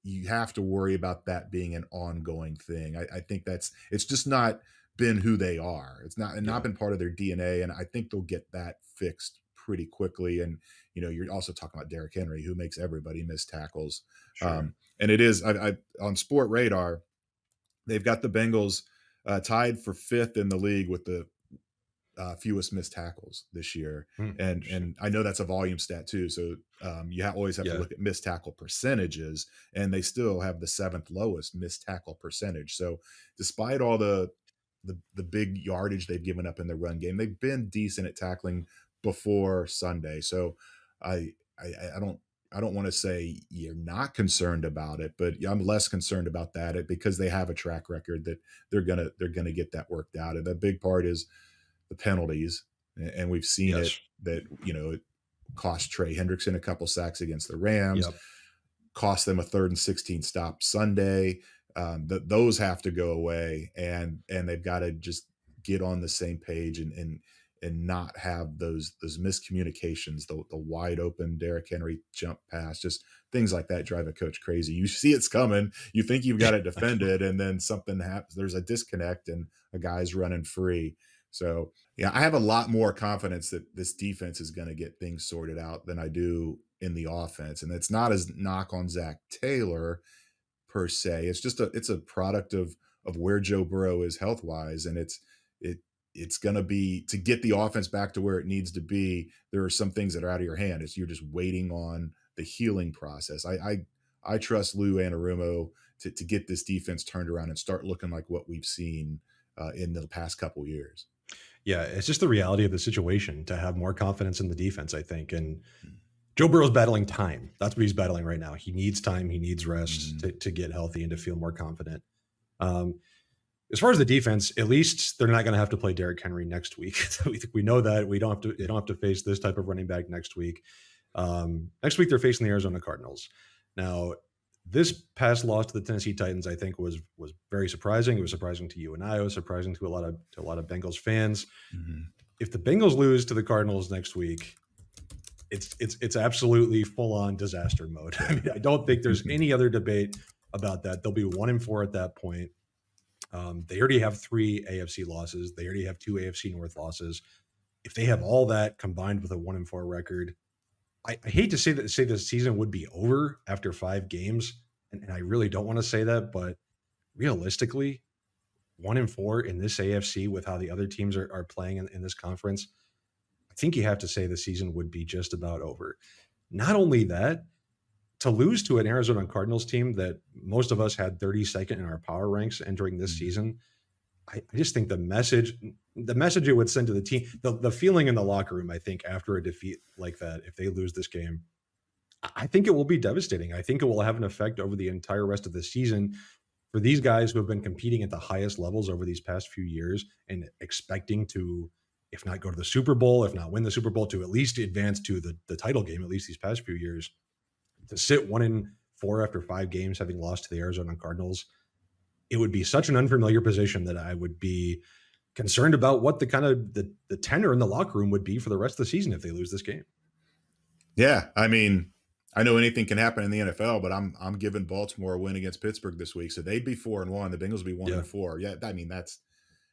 S2: you have to worry about that being an ongoing thing. I think it's just not been who they are. It's not
S1: yeah,
S2: been part of their DNA, and I think they'll get that fixed pretty quickly. And you're also talking about Derrick Henry, who makes everybody miss tackles.
S1: sure,
S2: And it is I on Sport Radar, they've got the Bengals tied for fifth in the league with the fewest missed tackles this year, and
S1: interesting,
S2: I know that's a volume stat too. So always have to
S1: yeah,
S2: look at missed tackle percentages, and they still have the seventh lowest missed tackle percentage. So despite all the big yardage they've given up in the run game, they've been decent at tackling before Sunday. So I don't want to say you're not concerned about it, but I'm less concerned about that because they have a track record that they're gonna get that worked out. And the big part is the penalties, and we've seen it
S1: yes,
S2: that it cost Trey Hendrickson a couple sacks against the Rams,
S1: yep,
S2: cost them a 3rd and 16 stop Sunday. Those have to go away, and they've got to just get on the same page and not have those miscommunications, the wide open Derrick Henry jump pass, just things like that drive a coach crazy. You see it's coming, you think you've got it defended, and then something happens. There's a disconnect, and a guy's running free. So yeah, I have a lot more confidence that this defense is going to get things sorted out than I do in the offense. And it's not as knock on Zach Taylor per se. It's a product of where Joe Burrow is health wise, and it it's going to be to get the offense back to where it needs to be. There are some things that are out of your hand. You're just waiting on the healing process. I trust Lou Anarumo to get this defense turned around and start looking like what we've seen in the past couple years.
S1: yeah. It's just the reality of the situation to have more confidence in the defense. I think, and Joe Burrow's battling time. That's what he's battling right now. He needs time. He needs rest
S2: Mhm.
S1: to get healthy and to feel more confident. Um, as far as the defense, at least they're not going to have to play Derrick Henry next week. We know that we don't have to. They don't have to face this type of running back next week. Next week they're facing the Arizona Cardinals. Now, this past loss to the Tennessee Titans, I think, was very surprising. It was surprising to you and I. It was surprising to a lot of Bengals fans.
S2: Mhm.
S1: If the Bengals lose to the Cardinals next week, it's absolutely full on disaster mode. I mean, I don't think there's any other debate about that. They'll be 1-4 at that point. They already have 3 AFC losses. They already have 2 AFC North losses. If they have all that combined with a 1-4 record, I hate to say the season would be over after 5 games, and I really don't want to say that, but realistically, 1-4 in this AFC with how the other teams are playing in this conference, I think you have to say the season would be just about over. Not only that, to lose to an Arizona Cardinals team that most of us had 32nd in our power ranks entering this
S2: Mhm.
S1: season, I just think the message it would send to the team, the feeling in the locker room, I think after a defeat like that, if they lose this game, I think it will be devastating. I think it will have an effect over the entire rest of the season for these guys who have been competing at the highest levels over these past few years and expecting to, if not go to the Super Bowl, if not win the Super Bowl, to at least advance to the title game, at least these past few years, to sit 1-4 after 5 games, having lost to the Arizona Cardinals. It would be such an unfamiliar position that I would be concerned about what the kind of the tenor in the locker room would be for the rest of the season if they lose this game.
S2: Yeah, I mean, I know anything can happen in the NFL, but I'm giving Baltimore a win against Pittsburgh this week, so they'd be 4-1. The Bengals would be one
S1: Yeah.
S2: and four. Yeah, I mean that's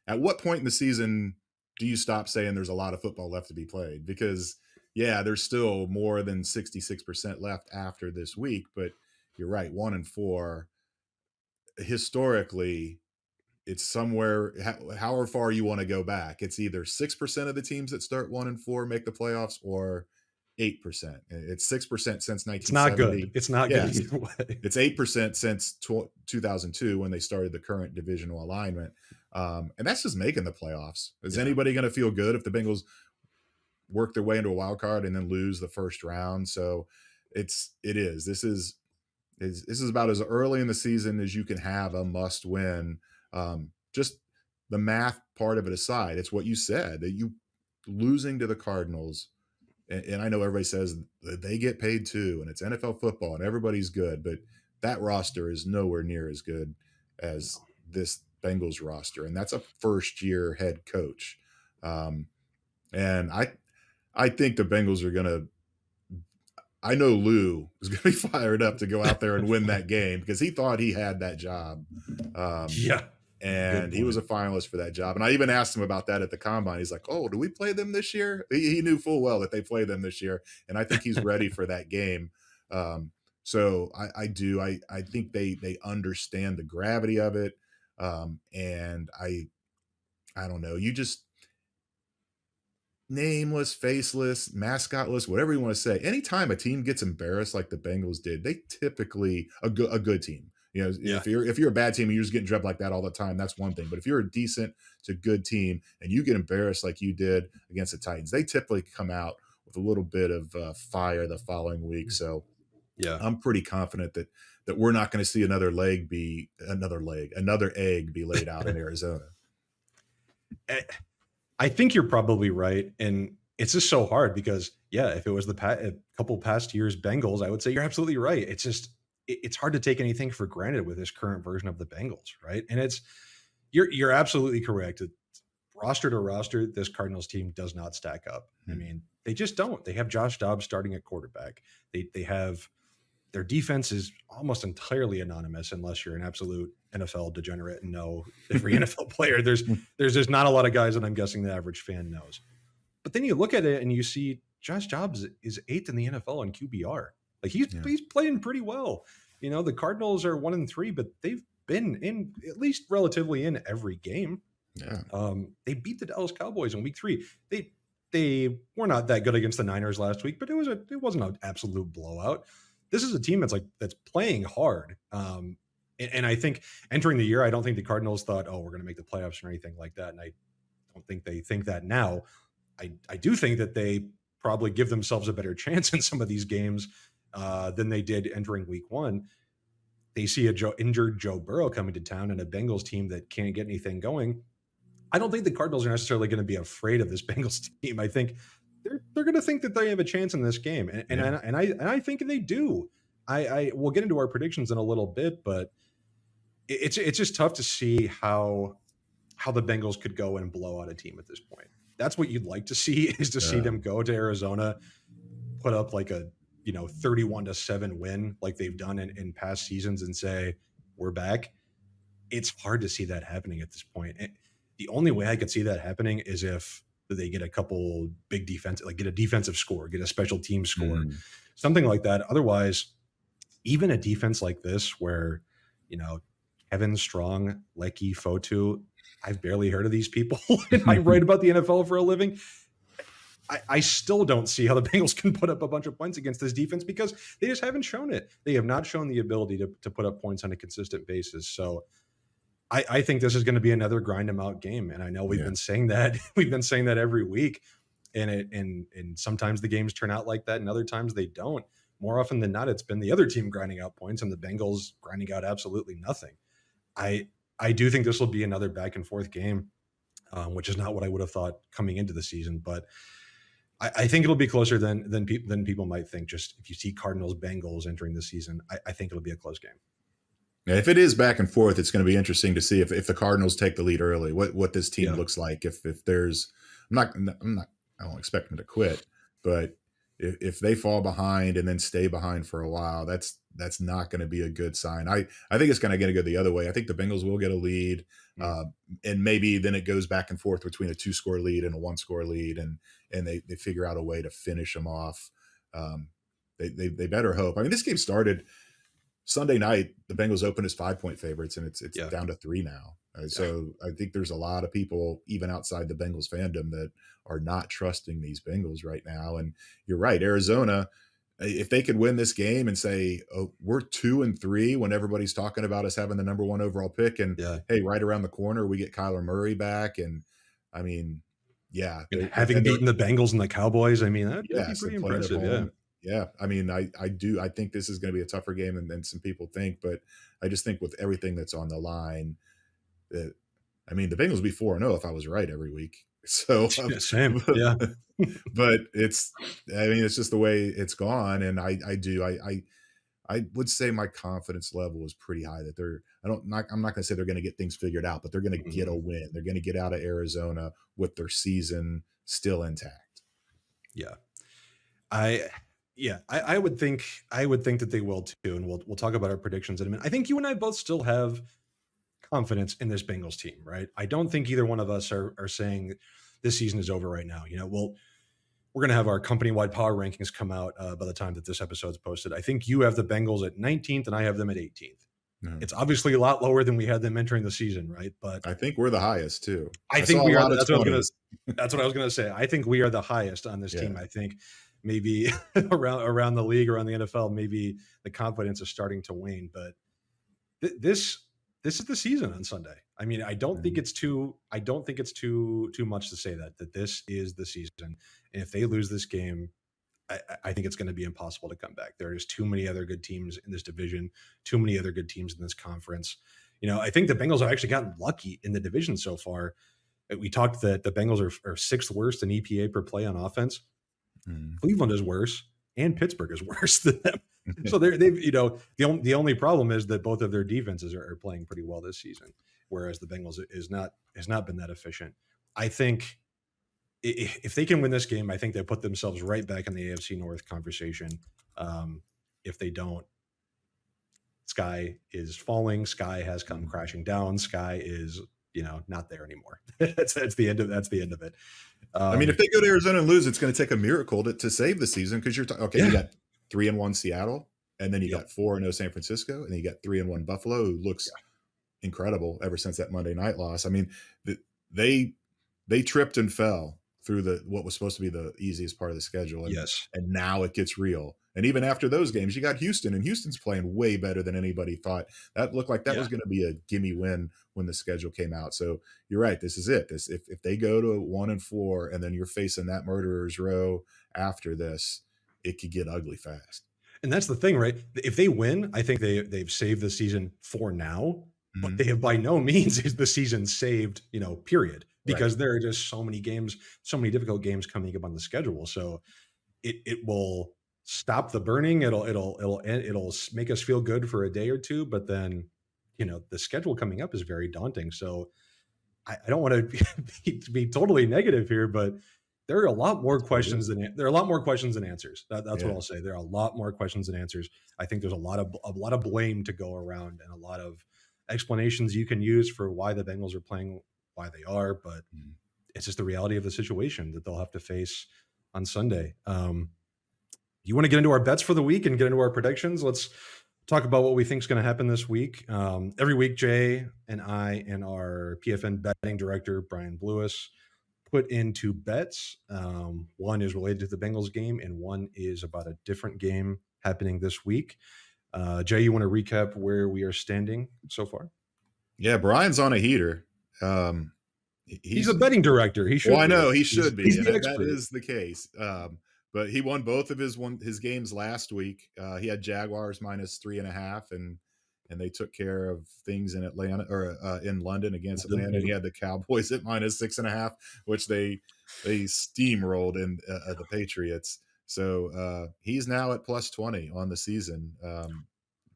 S2: at what point in the season do you stop saying there's a lot of football left to be played? Because yeah, there's still more than 66% left after this week, but you're right, 1-4 historically it's somewhere however far you want to go back. It's either 6% of the teams that start 1-4 make the playoffs or 8%. It's 6% since
S1: It's not good.
S2: 1970.
S1: It's not good
S2: Yes.
S1: either way.
S2: It's 8% since 2002 when they started the current divisional alignment. And that's just making the playoffs. Is
S1: Yeah.
S2: anybody going to feel good if the Bengals work their way into a wild card and then lose the first round? So it is. This is about as early in the season as you can have a must win. Just the math part of it aside, it's what you said that you losing to the Cardinals, and I know everybody says that they get paid too, and it's NFL football and everybody's good, but that roster is nowhere near as good as this Bengals roster, and that's a first year head coach. Um, and I think the Bengals are going to I know Lou is going to be fired up to go out there and win that game because he thought he had that job. Um,
S1: Yeah. Good
S2: and he was
S1: point.
S2: a finalist for that job. And I even asked him about that at the combine. He's like, "Oh, do we play them this year?" He knew full well that they play them this year, and I think he's ready for that game. So I do. I think they understand the gravity of it, and I don't know. You just nameless, faceless, mascotless, whatever you want to say. Anytime a team gets embarrassed like the Bengals did, they typically a good team. You know,
S1: Yeah.
S2: if you're a bad team and you're just getting drubbed like that all the time, that's one thing. But if you're a decent to good team and you get embarrassed like you did against the Titans, they typically come out with a little bit of fire the following week. So
S1: Yeah.
S2: I'm pretty confident that we're not going to see another egg be laid out in Arizona.
S1: Eh, I think you're probably right, and it's just so hard because yeah, if it was a couple past years Bengals, I would say you're absolutely right. It's just it's hard to take anything for granted with this current version of the Bengals, right? And it's you're absolutely correct. Roster to roster, this Cardinals team does not stack up. I
S2: Hmm.
S1: mean, they just don't. They have Josh Dobbs starting at quarterback. They have their defense is almost entirely anonymous unless you're an absolute NFL degenerate and know every NFL player. There's just not a lot of guys that I'm guessing the average fan knows. But then you look at it and you see Josh Dobbs is eighth in the NFL in QBR. Like
S2: Yeah.
S1: he's playing pretty well. You know, the Cardinals are 1-3, but they've been in at least relatively in every game.
S2: Yeah.
S1: They beat the Dallas Cowboys in week 3. They were not that good against the Niners last week, but it wasn't an absolute blowout. This is a team that's playing hard. And I think entering the year, I don't think the Cardinals thought, oh, we're going to make the playoffs or anything like that. And I don't think they think that now. I do think that they probably give themselves a better chance in some of these games than they did entering week 1. They see injured Joe Burrow coming to town and a Bengals team that can't get anything going. I don't think the Cardinals are necessarily going to be afraid of this Bengals team. I think they're going to think that they have a chance in this game,
S2: Yeah.
S1: and I think they do. I we'll get into our predictions in a little bit, but it's just tough to see how the Bengals could go and blow out a team at this point. That's what you'd like to see is to see
S2: Uh,
S1: them go to Arizona, put up like a 31-7 win like they've done in past seasons, and say we're back. It's hard to see that happening at this point. The only way I could see that happening is if they get a couple big defense, like get a defensive score, get a special team score,
S2: mm.
S1: something like that. Otherwise, even a defense like this, where you know Kevin Strong, Lecky Fotu, I've barely heard of these people, and I write about the NFL for a living. I still don't see how the Bengals can put up a bunch of points against this defense because they just haven't shown it. They have not shown the ability to put up points on a consistent basis. So I think this is going to be another grind them out game. And I know we've
S2: Yeah.
S1: been saying that we've been saying that every week. And sometimes the games turn out like that, and other times they don't. More often than not, it's been the other team grinding out points and the Bengals grinding out absolutely nothing. I I do think this will be another back and forth game, which is not what I would have thought coming into the season. But I think it'll be closer than people might think. Just if you see Cardinals Bengals entering the season, I think it'll be a close game.
S2: Yeah, if it is back and forth, it's going to be interesting to see if the Cardinals take the lead early, what this team
S1: Yeah,
S2: looks like. If there's, I'm not, I don't expect them to quit, but if they fall behind and then stay behind for a while, that's not going to be a good sign. I think it's going to go the other way. I think the Bengals will get a lead,
S1: mm,
S2: uh, and maybe then it goes back and forth between a 2-score lead and a 1-score lead, and they figure out a way to finish them off. Um, they better hope. I mean, this game started Sunday night. The Bengals open as 5-point favorites, and it's
S1: yeah,
S2: down to 3 now.
S1: yeah,
S2: So I think there's a lot of people, even outside the Bengals fandom, that are not trusting these Bengals right now. And you're right, Arizona, if they could win this game and say, "Oh, we're 2-3," when everybody's talking about us having the number one overall pick, and
S1: yeah.
S2: hey, right around the corner we get Kyler Murray back, and I mean, yeah,
S1: And
S2: and
S1: having
S2: they're
S1: beaten the Bengals and the Cowboys, I mean that'd be
S2: yes,
S1: pretty
S2: and playing at
S1: impressive. Yeah,
S2: home. Yeah, I mean, I think this is going to be a tougher game than some people think, but I just think with everything that's on the line, that I mean, the Bengals would be 4-0 if I was right every week. So,
S1: yeah, same. Yeah.
S2: but it's, I mean, it's just the way it's gone, and I would say my confidence level is pretty high that I'm not going to say they're going to get things figured out, but they're going to get a
S1: Mhm.
S2: win. They're going to get out of Arizona with their season still intact.
S1: Yeah. I yeah, I would think that they will too, and we'll talk about our predictions in a minute. I think you and I both still have confidence in this Bengals team, right? I don't think either one of us are saying this season is over right now. We're going to have our company wide power rankings come out by the time that this episode's posted. I think you have the Bengals at 19th and I have them at 18th.
S2: No.
S1: It's obviously a lot lower than we had them entering the season, right? But
S2: I think we're the highest too.
S1: I
S2: I
S1: think
S2: saw a
S1: we are.
S2: lot of
S1: That's what I was gonna.
S2: 20s.
S1: That's what I was gonna say. I think we are the highest on this team.
S2: Yeah.
S1: I think maybe around the league, around the NFL, maybe the confidence is starting to wane. But this is the season on Sunday. I mean, I don't think
S2: Mhm.
S1: it's too. I don't think it's too much to say that this is the season. And if they lose this game, I think it's going to be impossible to come back. There's too many other good teams in this division, too many other good teams in this conference. I think the Bengals have actually gotten lucky in the division so far. We talked that the Bengals are sixth worst in EPA per play on offense.
S2: Mhm.
S1: Cleveland is worse, and Pittsburgh is worse than them. So they've the only problem is that both of their defenses are playing pretty well this season, whereas the Bengals has not been that efficient. I think if they can win this game, I think they put themselves right back in the AFC North conversation. If they don't, sky is falling. Sky has come
S2: Mhm.
S1: crashing down. Sky is not there anymore. that's the end of it.
S2: I mean, if
S1: Um,
S2: they go to Arizona and lose, it's going to take a miracle to save the season, because okay. You
S1: yeah,
S2: got 3-1 Seattle, and then you
S1: yep,
S2: got 4-0 San Francisco, and then you got 3-1 Buffalo, who looks
S1: yeah,
S2: incredible ever since that Monday night loss. I mean, the, they they tripped and fell through the what was supposed to be the easiest part of the schedule,
S1: yes,
S2: and now it gets real. And even after those games, you got Houston, and Houston's playing way better than anybody thought. That looked like that
S1: yeah.
S2: was going to be a gimme win when the schedule came out. So you're right. This is it. This if they go to 1-4, and then you're facing that murderer's row after this, it could get ugly fast.
S1: And that's the thing, right? If they win, I think they've saved the season for now, but they
S2: Mhm.
S1: have by no means is the season saved, period.
S2: Right.
S1: Because there are just so many games, so many difficult games coming up on the schedule. So it will stop the burning. It'll make us feel good for a day or two, but then the schedule coming up is very daunting. So I don't want to be totally negative here, but there are a lot more
S2: That's what it
S1: questions
S2: is.
S1: there are a lot more questions than answers. That's what
S2: Yeah.
S1: I'll say. There are a lot more questions than answers. I think there's a lot of blame to go around and a lot of explanations you can use for why the Bengals are playing why they are, but
S2: Mhm.
S1: it's just the reality of the situation that they'll have to face on Sunday. You want to get into our bets for the week and get into our predictions? Let's talk about what we think is going to happen this week. Every week, Jay and I and our PFN betting director, Brian Blewis, put into bets. One is related to the Bengals game, and one is about a different game happening this week. Jay, you want to recap where we are standing so far?
S2: Yeah, Brian's on a heater.
S1: He's a
S2: He's
S1: betting director. He
S2: Well,
S1: should
S2: I
S1: be.
S2: know he
S1: He's,
S2: should be,
S1: he's
S2: and
S1: the
S2: that
S1: expert.
S2: is the case. But he won both of his games last week. He had Jaguars minus 3.5, and they took care of things in Atlanta or in London against Atlanta. And he had the Cowboys at minus 6.5, which they steamrolled in the Patriots. So he's now at plus 20 on the season.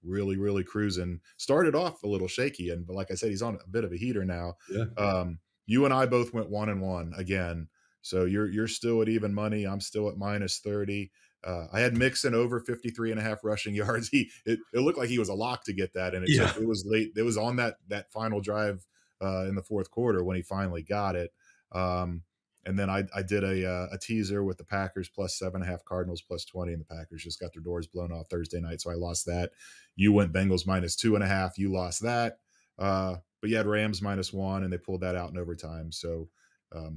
S2: Really, really cruising. Started off a little shaky, but like I said, he's on a bit of a heater now.
S1: Yeah.
S2: You and I both went 1-1 again. So you're still at even money. I'm still at minus 30. I had Mixon over 53.5 rushing yards. It looked like he was a lock to get that, and
S1: Yeah.
S2: it was late. It was on that final drive in the fourth quarter when he finally got it. And then I did a teaser with the Packers plus 7.5, Cardinals plus 20, and the Packers just got their doors blown off Thursday night, so I lost that. You went Bengals minus 2.5. You lost that. But you had Rams minus 1, and they pulled that out in overtime. So,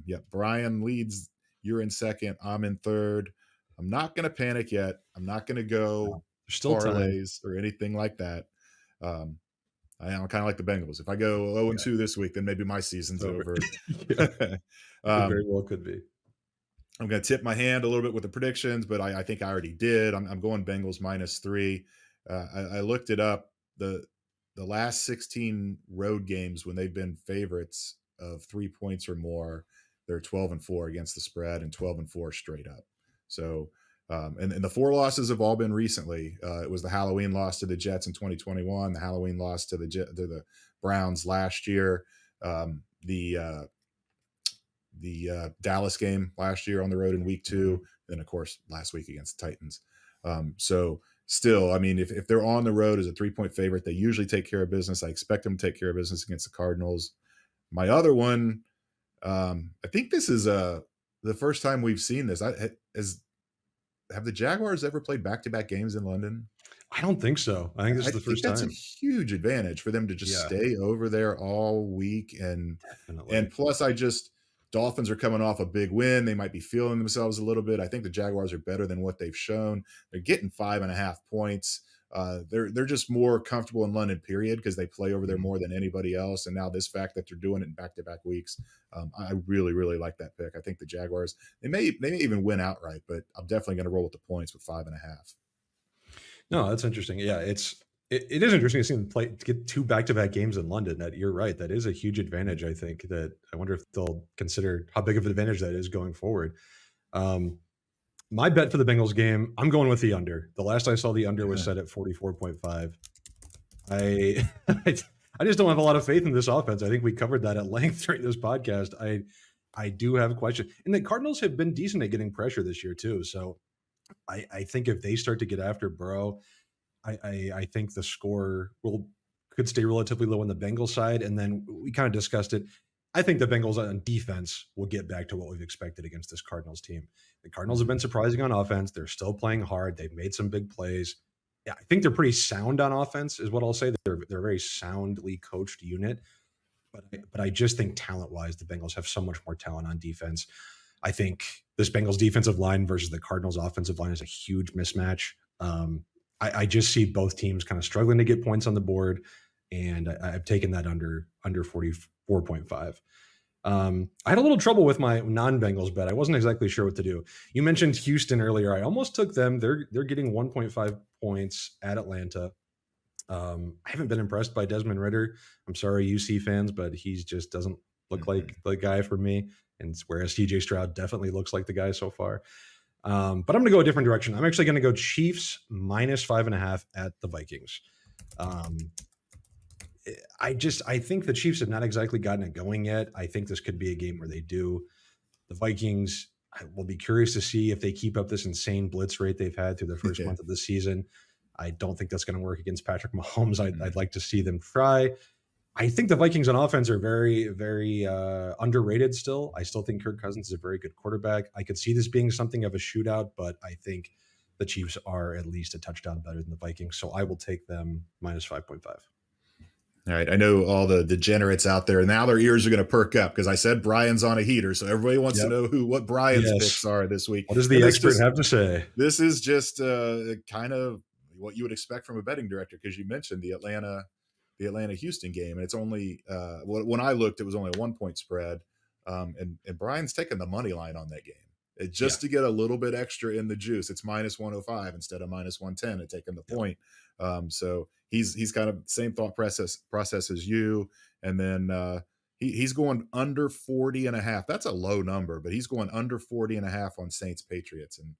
S2: yeah, Brian leads. You're in second. I'm in third. I'm not going to panic yet. I'm not going to
S1: No,
S2: go
S1: there's still time.
S2: parlays or anything like that. Um, I'm kind of like the Bengals. If I go 0 and
S1: Yeah.
S2: 2 this week, then maybe my
S1: It's
S2: season's
S1: over.
S2: over.
S1: Yeah. It very
S2: um,
S1: well could be.
S2: I'm going to tip my hand a little bit with the predictions, but I think I already did. I'm going Bengals minus 3. I looked it up. The last 16 road games when they've been favorites of 3 points or more, they're 12-4 against the spread and 12-4 straight up. So, and the 4 losses have all been recently. It was the Halloween loss to the Jets in 2021, the Halloween loss to the Browns last year, the Dallas game last year on the road in week 2, then of course last week against the Titans. So still, I mean, if they're on the road as a 3-point favorite, they usually take care of business. I expect them to take care of business against the Cardinals. My other one, I think this is the first time we've seen this. Have the Jaguars ever played back-to-back games in London?
S1: I don't think so. I think this
S2: I
S1: is the
S2: think
S1: first
S2: that's a
S1: time.
S2: huge advantage for them to just
S1: Yeah,
S2: stay over there all week, and
S1: definitely.
S2: plus I just Dolphins are coming off a big win. They might be feeling themselves a little bit. I think the Jaguars are better than what they've shown. They're getting 5.5 points. They're just more comfortable in London, period, because they play over there
S1: Mhm.
S2: more than anybody else. And now this fact that they're doing it in back-to-back weeks, I really, really like that pick. I think the Jaguars they may even win outright, but I'm definitely going to roll with the points with 5.5.
S1: No, that's interesting. Yeah, it is interesting to see them play to get 2 back-to-back games in London. That you're right. That is a huge advantage, I think, that I wonder if they'll consider how big of an advantage that is going forward. Um, my bet for the Bengals game, I'm going with the under. The last I saw the under was
S2: Yeah.
S1: set at 44.5. I I just don't have a lot of faith in this offense. I think we covered that at length during this podcast. I do have a question. And the Cardinals have been decent at getting pressure this year too. So I think if they start to get after Burrow, I think the score will could stay relatively low on the Bengals side. And then we kind of discussed it. I think the Bengals on defense will get back to what we've expected against this Cardinals team. The Cardinals have
S2: Mhm.
S1: been surprising on offense. They're still playing hard. They've made some big plays. Yeah, I think they're pretty sound on offense, is what I'll say. They're a very soundly coached unit. But I just think talent wise, the Bengals have so much more talent on defense. I think this Bengals defensive line versus the Cardinals offensive line is a huge mismatch. I just see both teams kind of struggling to get points on the board, and I've taken that under 44.5. I had a little trouble with my non-Bengals bet. I wasn't exactly sure what to do. You mentioned Houston earlier. I almost took them. They're getting 1.5 points at Atlanta. I haven't been impressed by Desmond Ritter. I'm sorry, UC fans, but he just doesn't look like
S2: Mhm.
S1: the guy for me. And whereas CJ Stroud definitely looks like the guy so far. But I'm going to go a different direction. I'm actually going to go Chiefs minus 5.5 at the Vikings. Um, I think the Chiefs have not exactly gotten it going yet. I think this could be a game where they do. The Vikings, I will be curious to see if they keep up this insane blitz rate they've had through the first
S2: Yeah.
S1: month of the season. I don't think that's going to work against Patrick Mahomes. I'd
S2: Mhm.
S1: like to see them try. I think the Vikings on offense are very, very underrated still. I still think Kirk Cousins is a very good quarterback. I could see this being something of a shootout, but I think the Chiefs are at least a touchdown better than the Vikings. So I will take them minus 5.5.
S2: All right, I know all the degenerates out there. Now their ears are going to perk up because I said Brian's on a heater, so everybody wants to
S1: Yep.
S2: know what Brian's picks
S1: Yes.
S2: are this week.
S1: What does
S2: And
S1: the expert have to say?
S2: this is just kind of what you would expect from a betting director because you mentioned the Atlanta Houston game, and it's only when I looked, it was only a 1 point spread, and Brian's taking the money line on that game.
S1: Yeah.
S2: Just to get a little bit extra in the juice, it's minus 105 instead of minus 110 and taking the
S1: Yep.
S2: point. So he's kind of same thought process as you, and then he's going under 40 and a half. That's a low number, but he's going under 40 and a half on Saints Patriots, and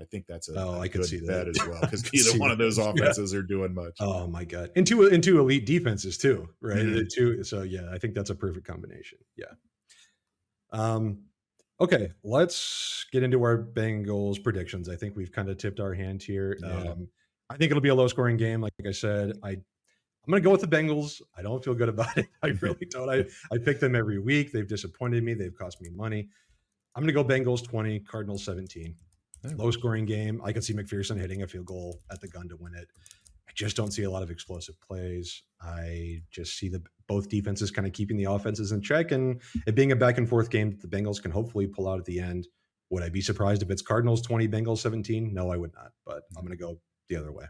S2: I think that's
S1: Oh,
S2: a
S1: I could see
S2: good
S1: that.
S2: bet as well
S1: I
S2: because
S1: could
S2: neither
S1: see
S2: one of those
S1: that. Yeah.
S2: offenses are doing much.
S1: Oh my god. And two elite defenses too, right? The
S2: Mhm.
S1: two. So yeah, I think that's a perfect combination. Yeah. Um, okay, let's get into our Bengals predictions. I think we've kind of tipped our hand here.
S2: Yeah.
S1: I think it'll be a low scoring game. Like I said, I'm going to go with the Bengals. I don't feel good about it. I really don't. I pick them every week. They've disappointed me. They've cost me money. I'm going to go Bengals 20, Cardinals 17.
S2: Oh,
S1: Low scoring game. I could see McPherson hitting a field goal at the gun to win it. I just don't see a lot of explosive plays. I just see the both defenses kind of keeping the offenses in check, and it being a back and forth game that the Bengals can hopefully pull out at the end. Would I be surprised if it's Cardinals 20, Bengals 17? No, I would not. But I'm going to go the other way.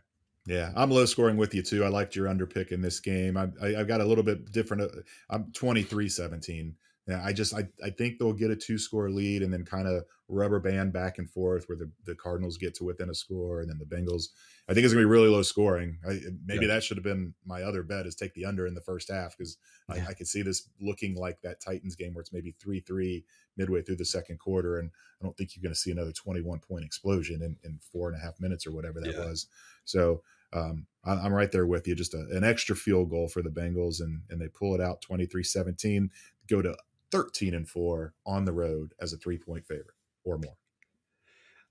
S2: yeah, I'm low scoring with you too. I liked your under pick in this game. I've got a little bit different. I'm 23-17. Yeah, I think they'll get a 2 score lead and then kind of rubber band back and forth where the Cardinals get to within a score and then the Bengals. I think it's gonna be really low scoring. Maybe
S1: Yeah,
S2: that should have been my other bet is take the under in the first half because
S1: yeah,
S2: I could see this looking like that Titans game where it's maybe 3-3 midway through the second quarter, and I don't think you're going to see another 21-point explosion in 4.5 minutes or whatever that
S1: yeah.
S2: was. So I'm right there with you. Just an extra field goal for the Bengals, and they pull it out 23-17, go to 13-4 on the road as a 3 point favorite or more.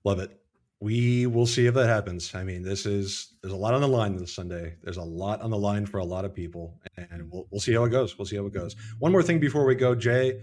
S1: Love it. We will see if that happens. I mean, there's a lot on the line this Sunday. There's a lot on the line for a lot of people, and we'll see how it goes. We'll see how it goes. One more thing before we go, Jay,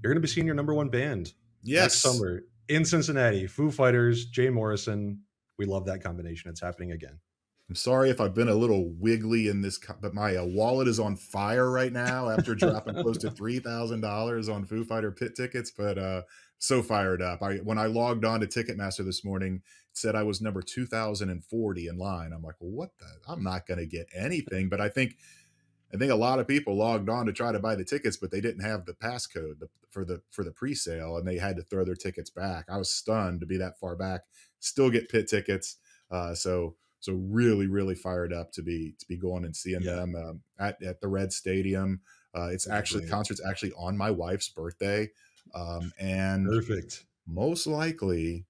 S1: you're going to be seeing your number one band next
S2: Yes,
S1: summer in Cincinnati. Foo Fighters, Jay Morrison. We love that combination. It's happening again.
S2: I'm sorry if I've been a little wiggly in this, but my wallet is on fire right now after dropping close to $3,000 on Foo Fighter pit tickets. But so fired up! When I logged on to Ticketmaster this morning, it said I was number 2,040 in line. I'm like, well, what the? I'm not going to get anything. But I think a lot of people logged on to try to buy the tickets, but they didn't have the passcode for the pre-sale, and they had to throw their tickets back. I was stunned to be that far back. Still get pit tickets, so really really fired up to be going and seeing
S1: Yeah,
S2: them at the Red Stadium. It's
S1: it'll be
S2: actually
S1: great.
S2: concert's actually on my wife's birthday, and
S1: Perfect.
S2: most likely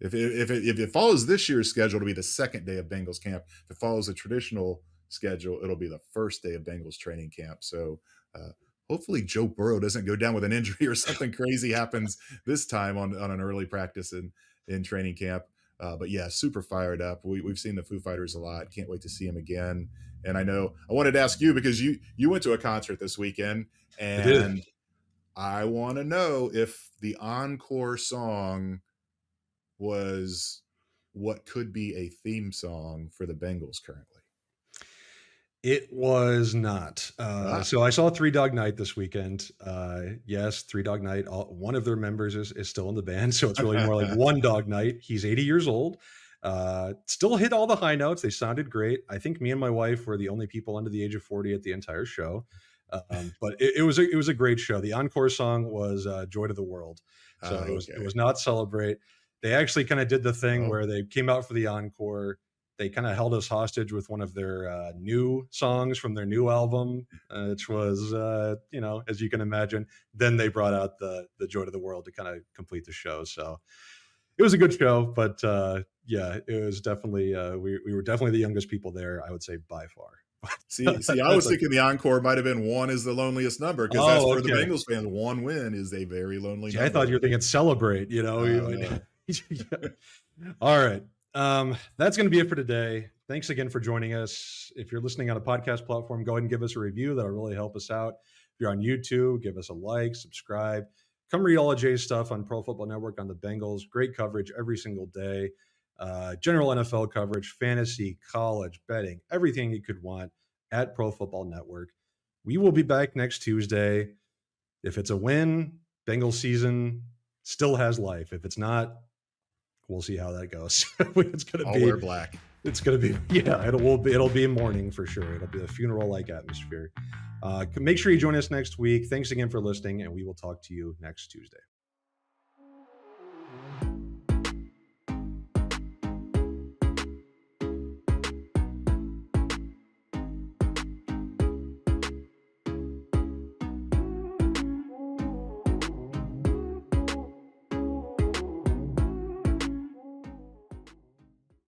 S2: if it follows this year's schedule, it'll be the second day of Bengals camp. If it follows a traditional schedule, it'll be the first day of Bengals training camp. So uh, hopefully Joe Burrow doesn't go down with an injury or something crazy happens this time on an early practice in training camp. But yeah, super fired up. We've seen the Foo Fighters a lot. Can't wait to see them again. And I know I wanted to ask you because you went to a concert this weekend,
S1: I did.
S2: and I want to know if the encore song was what could be a theme song for the Bengals currently.
S1: It was not.
S2: Ah,
S1: So I saw Three Dog Night this weekend. Yes, Three Dog Night. One of their members is still in the band, so it's really more like One Dog Night. He's 80 years old. Still hit all the high notes. They sounded great. I think me and my wife were the only people under the age of 40 at the entire show. But it was a great show. The encore song was "Joy to the World," so it
S2: okay.
S1: was not "Celebrate." They actually kind of did the thing
S2: Oh,
S1: where they came out for the encore. They kind of held us hostage with one of their new songs from their new album, which was, as you can imagine. Then they brought out the "Joy to the World" to kind of complete the show. So it was a good show, but yeah, it was definitely we were definitely the youngest people there. I would say by far.
S2: see, I
S1: That's
S2: was
S1: okay.
S2: thinking the encore might have been one is the loneliest number because that's
S1: Oh,
S2: for the
S1: okay.
S2: Bengals fans. One win is a very lonely
S1: See, I thought you
S2: number.
S1: were thinking celebrate, you know.
S2: Oh no.
S1: Yeah. All right. That's going to be it for today. Thanks again for joining us. If you're listening on a podcast platform, go ahead and give us a review. That'll really help us out. If you're on YouTube, give us a like, subscribe. Come read all of Jay's stuff on Pro Football Network on the Bengals. Great coverage every single day. General NFL coverage, fantasy, college, betting, everything you could want at Pro Football Network. We will be back next Tuesday. If it's a win, Bengals season still has life. If it's not, we'll see how that goes. It's gonna
S2: I'll
S1: be
S2: wear black.
S1: It's gonna be it'll be mourning for sure. It'll be a funeral-like atmosphere. Make sure you join us next week. Thanks again for listening, and we will talk to you next Tuesday.